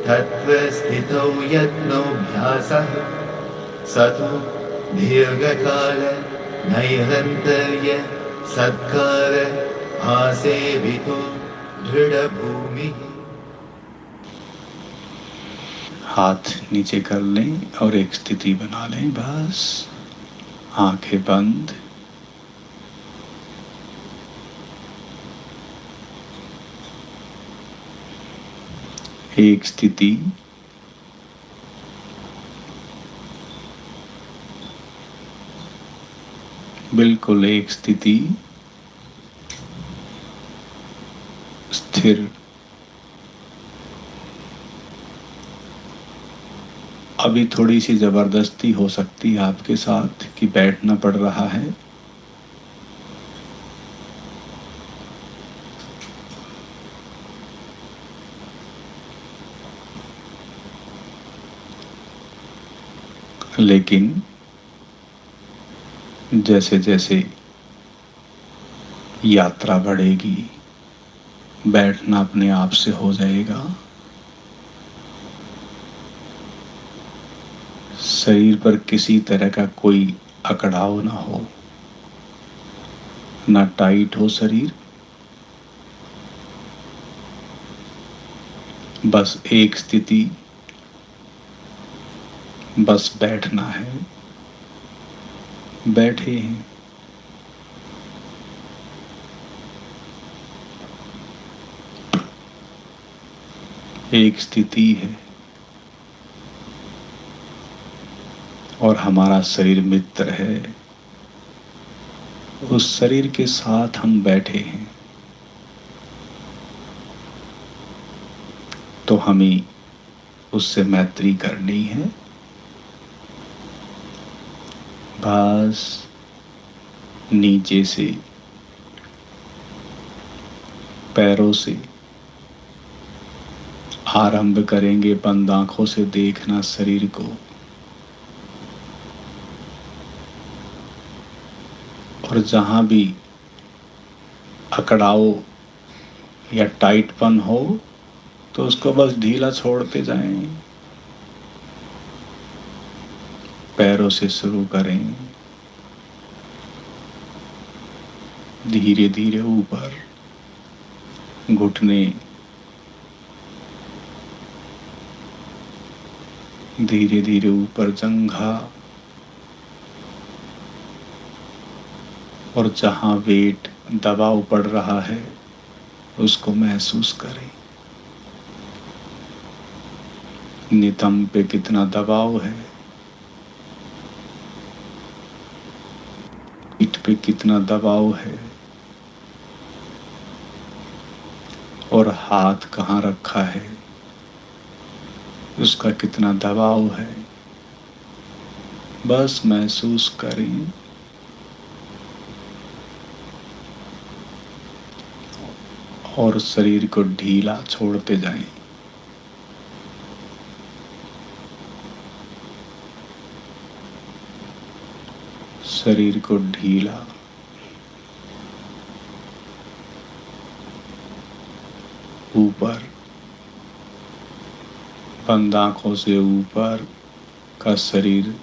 तत्त्वस्थितौ यत्नोऽभ्यासः स तु दीर्घकाल नैरन्तर्य सत्कार आसेवितो दृढ़भूमि। हाथ नीचे कर लें और एक स्थिति बना लें बस। आंखें बंद। एक स्थिति बिल्कुल एक स्थिति स्थिर। अभी थोड़ी सी जबरदस्ती हो सकती है आपके साथ कि बैठना पड़ रहा है। लेकिन जैसे जैसे यात्रा बढ़ेगी, बैठना अपने आप से हो जाएगा। शरीर पर किसी तरह का कोई अकड़ाव ना हो, ना टाइट हो शरीर, बस एक स्थिति, बस बैठना है। बैठे हैं। एक स्थिति है और हमारा शरीर मित्र है। उस शरीर के साथ हम बैठे हैं, तो हमें उससे मैत्री करनी है। बस नीचे से, पैरों से आरंभ करेंगे, बंद आंखों से देखना शरीर को। और जहां भी अकड़ाव या टाइटपन हो तो उसको बस ढीला छोड़ते जाएं। पैरों से शुरू करें, धीरे धीरे ऊपर घुटने, धीरे धीरे ऊपर जंघा, और जहां वेट दबाव पड़ रहा है उसको महसूस करें। नितंब पे कितना दबाव है, पीठ पे कितना दबाव है, और हाथ कहाँ रखा है उसका कितना दबाव है, बस महसूस करें। और शरीर को ढीला छोड़ते जाएं। शरीर को ढीला, ऊपर, बंद आंखों से ऊपर का शरीर,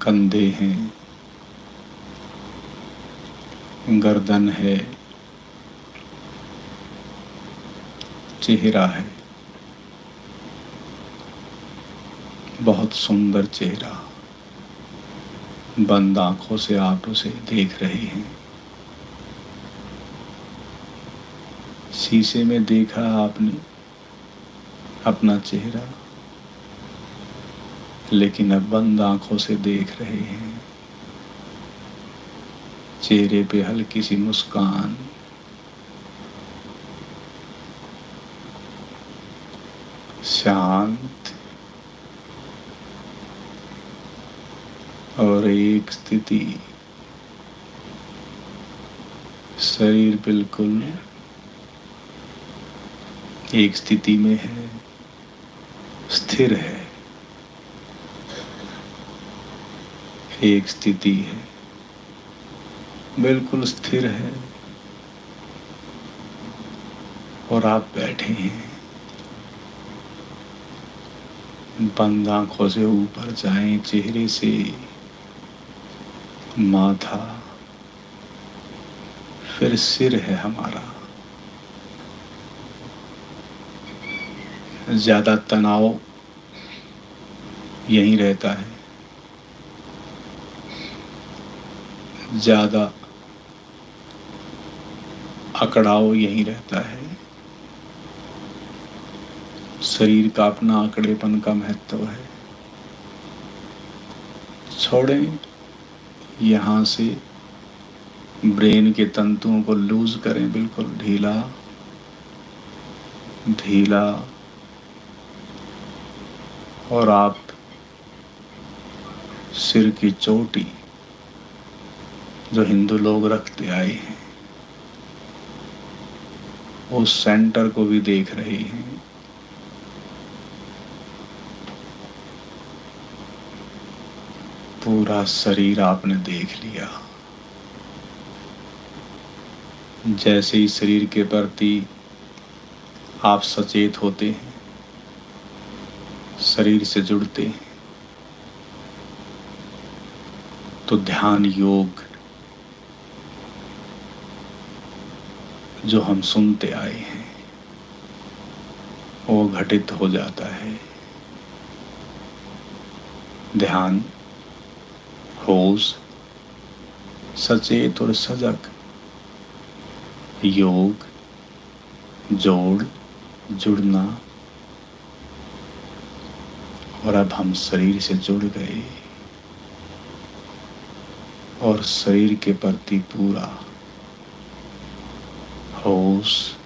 कंधे हैं, गर्दन है, चेहरा है, बहुत सुंदर चेहरा। बंद आंखों से आप उसे देख रहे हैं। शीशे में देखा आपने अपना चेहरा, लेकिन अब बंद आंखों से देख रहे हैं। चेहरे पे हल्की सी मुस्कान, शांत, और एक स्थिति, शरीर बिल्कुल एक स्थिति में है, स्थिर है। एक स्थिति है, बिल्कुल स्थिर है, और आप बैठे हैं। बंद आंखों से ऊपर जाएं, चेहरे से माथा, फिर सिर है हमारा। ज्यादा तनाव यहीं रहता है, ज्यादा अकड़ाव यहीं रहता है। शरीर का अपना अकड़ेपन का महत्व है। छोड़ें, यहाँ से ब्रेन के तंतुओं को लूज करें, बिल्कुल ढीला ढीला, और आप सिर की चोटी जो हिंदू लोग रखते आए हैं, उस सेंटर को भी देख रहे हैं। पूरा शरीर आपने देख लिया। जैसे ही शरीर के प्रति आप सचेत होते हैं, शरीर से जुड़ते हैं, तो ध्यान योग जो हम सुनते आए हैं वो घटित हो जाता है। ध्यान, होश, सचेत और सजग, योग, जोड़, जुड़ना, और अब हम शरीर से जुड़ गए और शरीर के प्रति पूरा होश,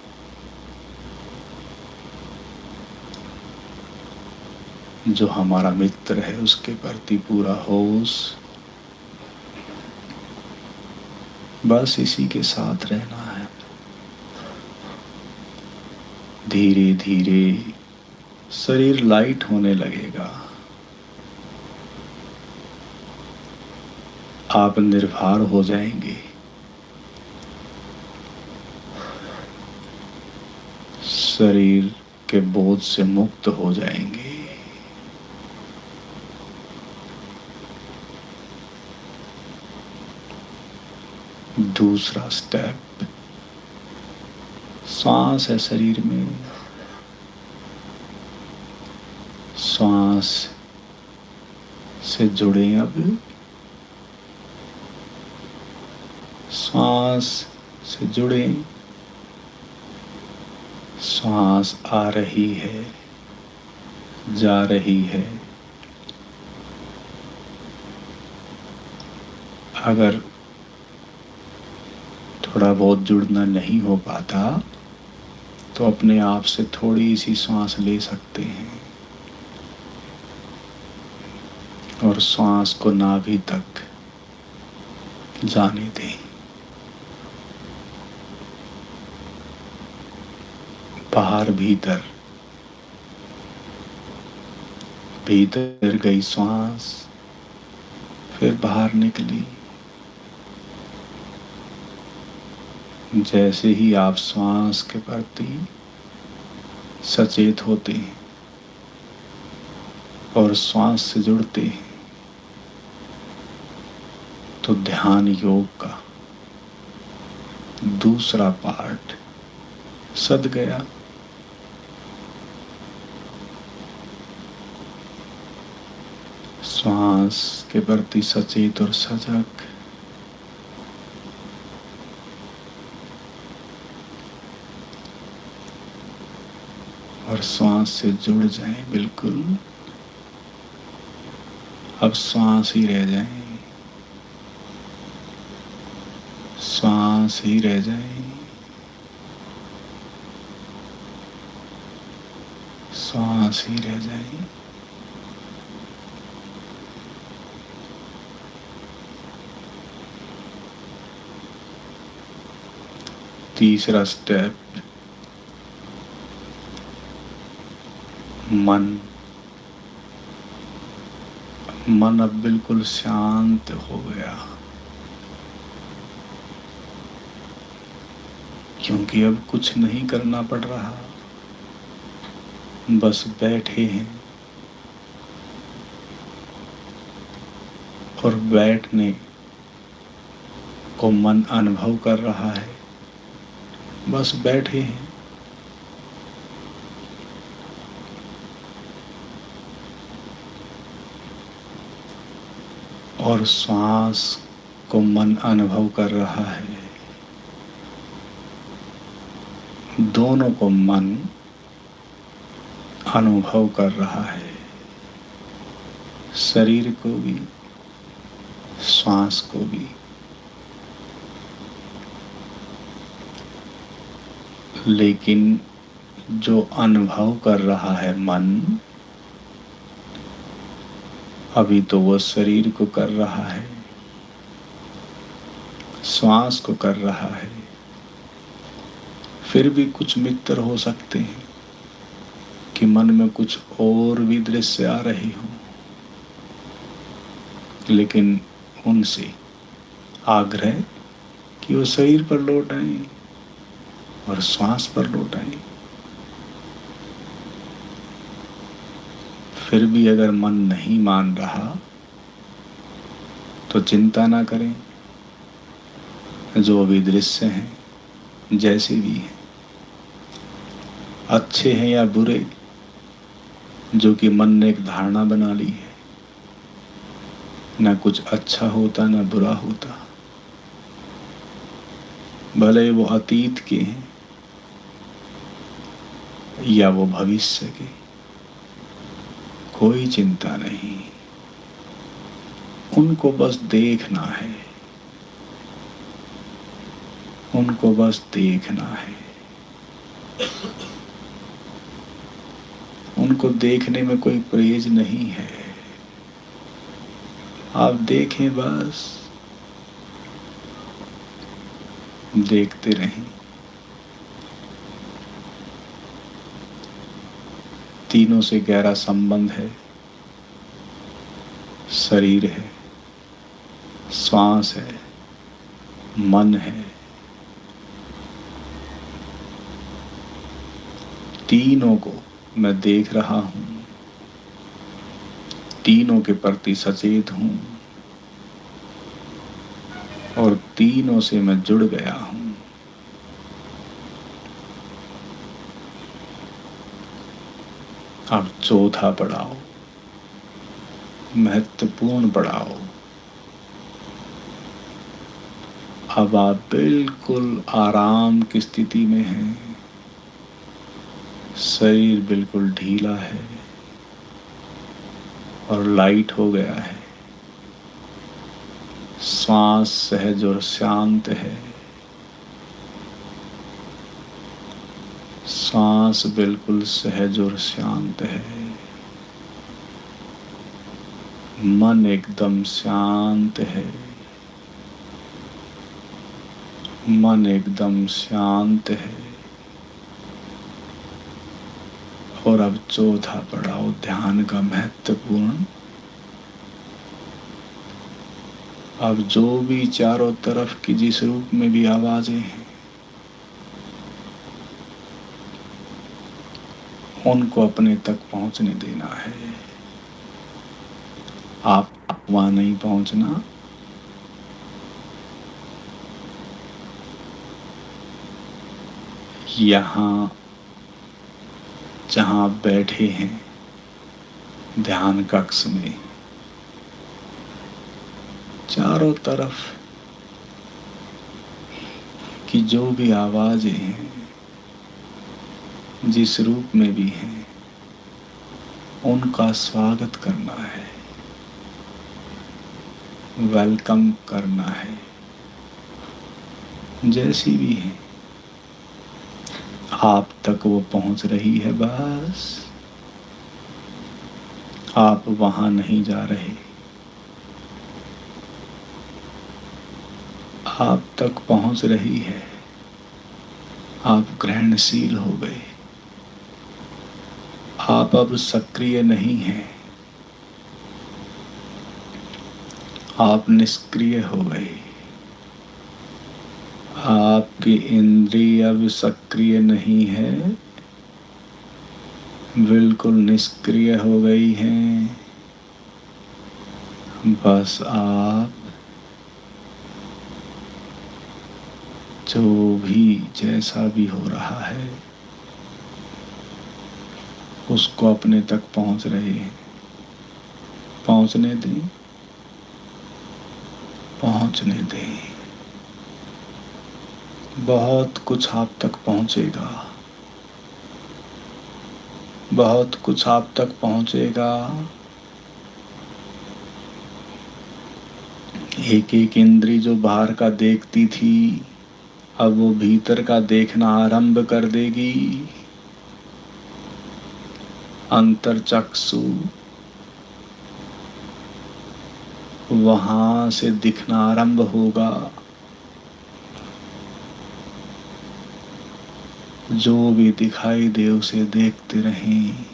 जो हमारा मित्र है उसके प्रति पूरा होश, बस इसी के साथ रहना है। धीरे धीरे शरीर लाइट होने लगेगा। आप निर्भर हो जाएंगे। शरीर के बोझ से मुक्त हो जाएंगे। दूसरा स्टेप, श्वास है शरीर में। श्वास से जुड़े अब। श्वास से जुड़े। श्वास आ रही है, जा रही है। अगर थोड़ा बहुत जुड़ना नहीं हो पाता तो अपने आप से थोड़ी सी सांस ले सकते हैं और सांस को नाभि तक जाने दें। बाहर भीतर, भीतर गई सांस, फिर बाहर निकली। जैसे ही आप श्वास के प्रति सचेत होते हैं और श्वास से जुड़ते हैं तो ध्यान योग का दूसरा पार्ट सद गया। श्वास के प्रति सचेत और सजग। और श्वास से जुड़ जाएं बिल्कुल। अब श्वास ही रह जाए, श्वास ही रह जाए, श्वास ही रह जाए। तीसरा स्टेप, मन अब बिल्कुल शांत हो गया, क्योंकि अब कुछ नहीं करना पड़ रहा, बस बैठे हैं और बैठने को मन अनुभव कर रहा है। बस बैठे हैं। और श्वास को मन अनुभव कर रहा है। दोनों को मन अनुभव कर रहा है, शरीर को भी, श्वास को भी। लेकिन जो अनुभव कर रहा है मन, अभी तो वो शरीर को कर रहा है, श्वास को कर रहा है। फिर भी कुछ मित्र हो सकते हैं कि मन में कुछ और भी दृश्य आ रहे हो, लेकिन उनसे आग्रह कि वो शरीर पर लौट आए और श्वास पर लौट आए। फिर भी अगर मन नहीं मान रहा तो चिंता ना करें। जो अभी दृश्य हैं जैसे भी हैं, अच्छे हैं या बुरे, जो कि मन ने एक धारणा बना ली है, ना कुछ अच्छा होता ना बुरा होता, भले वो अतीत के हैं या वो भविष्य के, कोई चिंता नहीं। उनको बस देखना है, उनको बस देखना है। उनको देखने में कोई प्रेज नहीं है। आप देखें, बस देखते रहें। तीनों से गहरा संबंध है। शरीर है, श्वास है, मन है। तीनों को मैं देख रहा हूं, तीनों के प्रति सचेत हूं और तीनों से मैं जुड़ गया हूं। अब चौथा पड़ाव, महत्वपूर्ण पड़ाव। अब आप बिल्कुल आराम की स्थिति में हैं। शरीर बिल्कुल ढीला है और लाइट हो गया है। श्वास सहज और शांत है। श्वास बिल्कुल सहज और शांत है। मन एकदम शांत है। मन एकदम शांत है। और अब चौथा पड़ाव ध्यान का महत्वपूर्ण। अब जो भी चारों तरफ की जिस रूप में भी आवाजें हैं, उनको अपने तक पहुंचने देना है। आप वहां नहीं पहुंचना। यहां जहां आप बैठे हैं ध्यान कक्ष में, चारों तरफ की जो भी आवाजें हैं, जिस रूप में भी हैं, उनका स्वागत करना है, वेलकम करना है। जैसी भी है आप तक वो पहुंच रही है। बस आप वहां नहीं जा रहे, आप तक पहुंच रही है। आप ग्रहणशील हो गए। आप अब सक्रिय नहीं हैं, आप निष्क्रिय हो गए। आपकी इंद्रिय अब सक्रिय नहीं है, बिल्कुल निष्क्रिय हो गई हैं। बस आप जो भी जैसा भी हो रहा है उसको अपने तक पहुंच रहे हैं। पहुंचने दें, पहुंचने दें। बहुत कुछ आप तक पहुंचेगा, बहुत कुछ आप तक पहुंचेगा। एक एक इंद्री जो बाहर का देखती थी, अब वो भीतर का देखना आरंभ कर देगी। अंतरचक्षु वहां से दिखना आरंभ होगा। जो भी दिखाई दे उसे देखते रहें।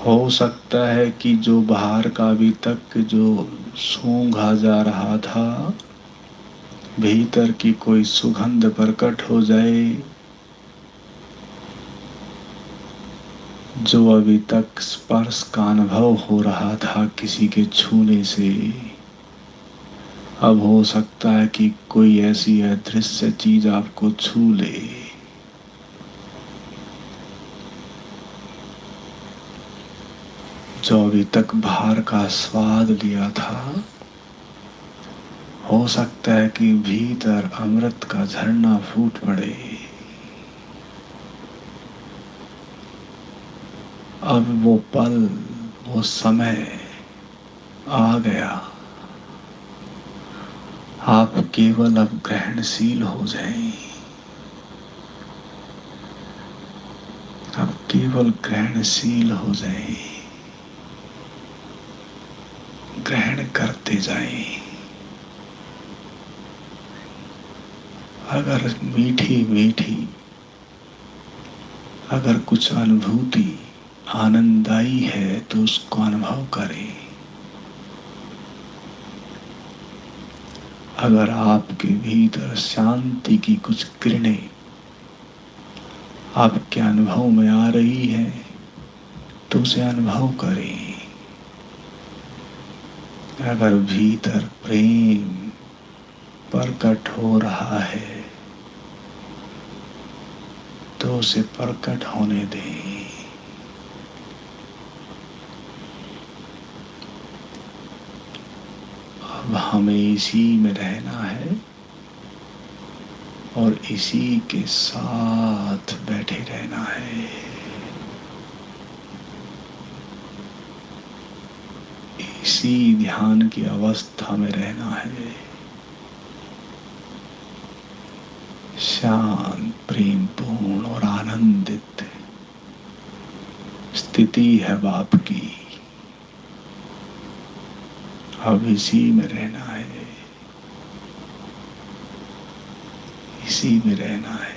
हो सकता है कि जो बाहर का अभी तक जो सूंघा जा रहा था, भीतर की कोई सुगंध प्रकट हो जाए जो अभी तक स्पर्श का अनुभव हो रहा था किसी के छूने से। अब हो सकता है कि कोई ऐसी अदृश्य चीज आपको छू ले। जो अभी तक बाहर का स्वाद लिया था, हो सकता है कि भीतर अमृत का झरना फूट पड़े। अब वो पल, वो समय आ गया। आप केवल अब ग्रहणशील हो जाएं। अब केवल ग्रहणशील हो जाएं। ग्रहण करते जाएं। अगर मीठी मीठी अगर कुछ अनुभूति आनंददायी है तो उसको अनुभव करें। अगर आपके भीतर शांति की कुछ किरणें आपके अनुभव में आ रही है तो उसे अनुभव करें। अगर भीतर प्रेम प्रकट हो रहा है तो उसे प्रकट होने दें। अब हमें इसी में रहना है और इसी के साथ बैठे रहना है। इसी ध्यान की अवस्था में रहना है। शांत, प्रेम पूर्ण और आनंदित स्थिति है बाप की। अब इसी में रहना है। इसी में रहना है।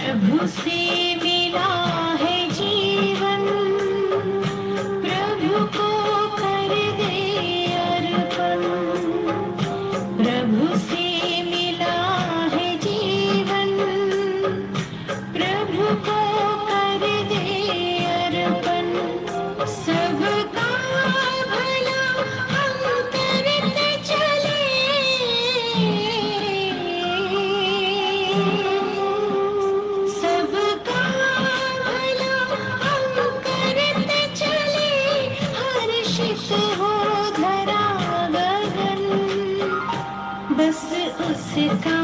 प्रभु से मिला है जीवन, प्रभु को कर दे अर्पण। प्रभु से मिला है जीवन, प्रभु को कर दे अर्पण। सबका भला हम करते चले, सबका भला हम करते चले, हर्षित हो धरा गगन। बस उसका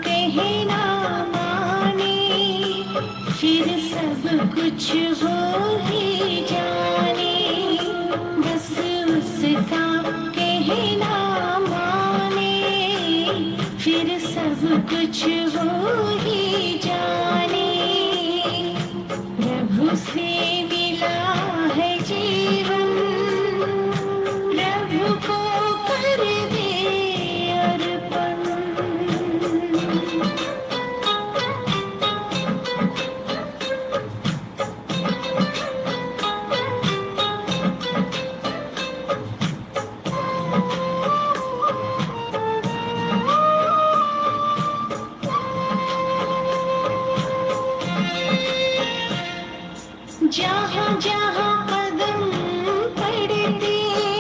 कहना माने, फिर सब कुछ हो ही जाने। बस उसका कहना माने, फिर सब कुछ हो ही जाने। प्रभु से मिला है जीवन, प्रभु को कर दे अर्पण। जहाँ जहाँ कदम पड़ते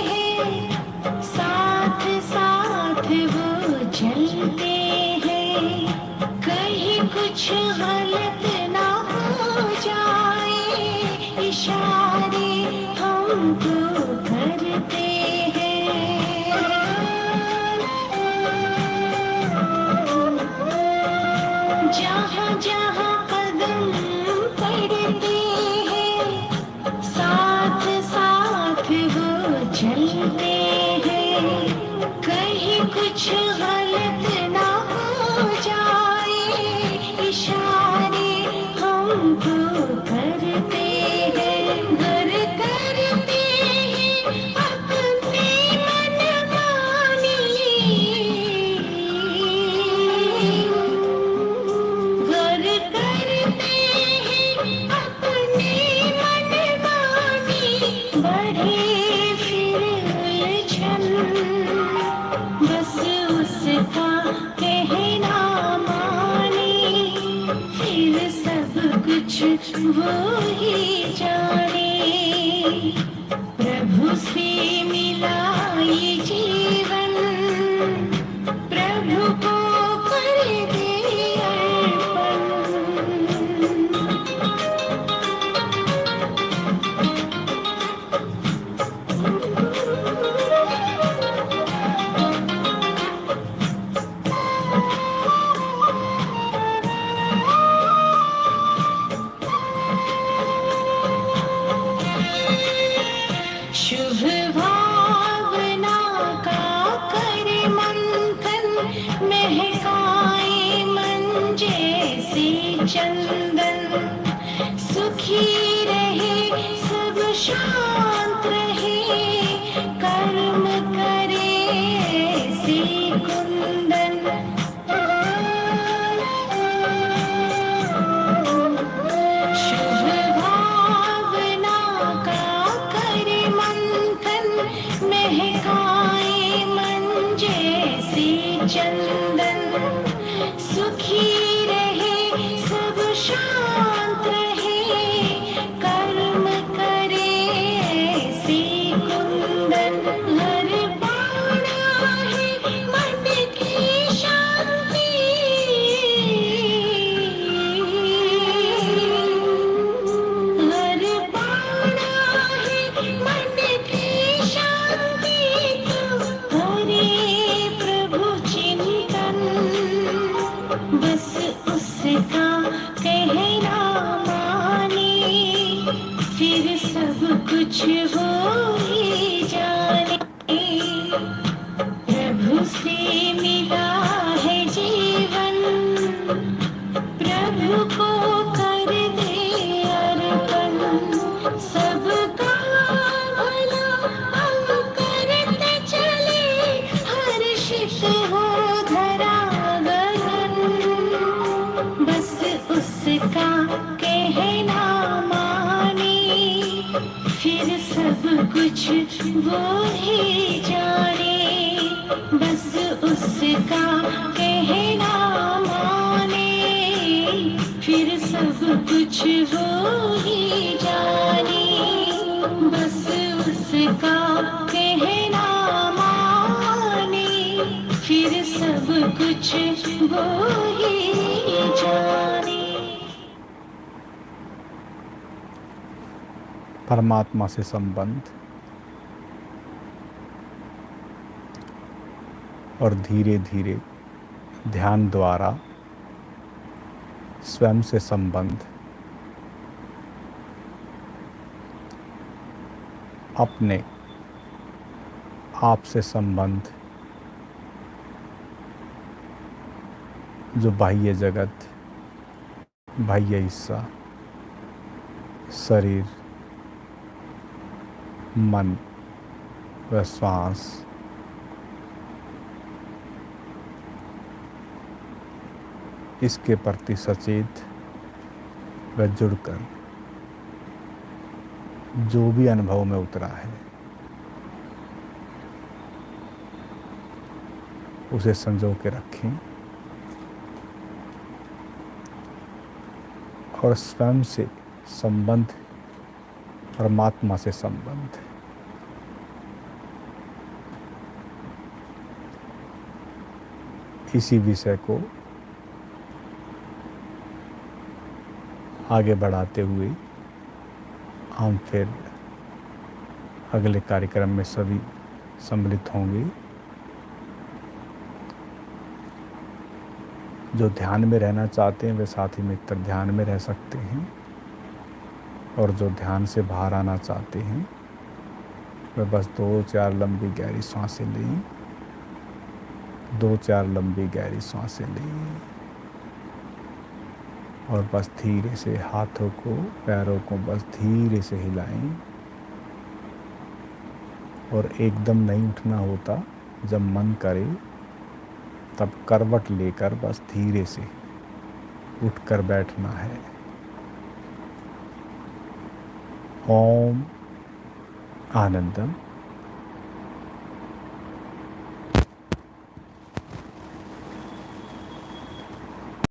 हैं, साथ साथ वो चलते हैं। कहीं कुछ गलत ना हो जाए, इशारे हमको करते हैं। जहाँ जहाँ कदम पड़ते हैं, साथ साथ वो चलते हैं। कहीं कुछ गलत ना हो जाए, इशारे हमको करते हैं। घर करते हैं अपनी मनमानी, घर करते हैं अपनी मनमानी। बढ़े फिर उलझन, बस उसका कहना माने, फिर सब कुछ वो ही जाने। प्रभु से मिला ये जीवन, प्रभु को कर दे अर्पण। शुभ भावना का कर मंथन, महकाए मन जैसे चंदन। सुखी रहे सब शांत रहे, कर्म करे ऐसे कुंदन। शुभ भावना का कर मंथन, महकाए मन जैसे चंदन। सुखी रहे सब शांत कहना माने, फिर सब कुछ वो ही जाने, बस उसका कहना माने, फिर सब कुछ वो ही जाने, बस उसका कहना माने, फिर सब कुछ वो ही जाने। परमात्मा से संबंध और धीरे धीरे ध्यान द्वारा स्वयं से संबंध, अपने आप से संबंध, जो बाह्य जगत, बाह्य हिस्सा, शरीर, मन व श्वास, इसके प्रति सचेत व जुड़कर जो भी अनुभव में उतरा है उसे संजो के रखें और स्वयं से संबंध, परमात्मा से संबंध, इसी विषय को आगे बढ़ाते हुए हम फिर अगले कार्यक्रम में सभी सम्मिलित होंगे। जो ध्यान में रहना चाहते हैं वे साथी मित्र ध्यान में रह सकते हैं, और जो ध्यान से बाहर आना चाहते हैं वे बस 2-4 लंबी गहरी सांसें लें, 2-4 लंबी गहरी सांसें लें और बस धीरे से हाथों को, पैरों को बस धीरे से हिलाएं। और एकदम नहीं उठना होता, जब मन करे तब करवट लेकर बस धीरे से उठकर बैठना है। ओम आनंदम।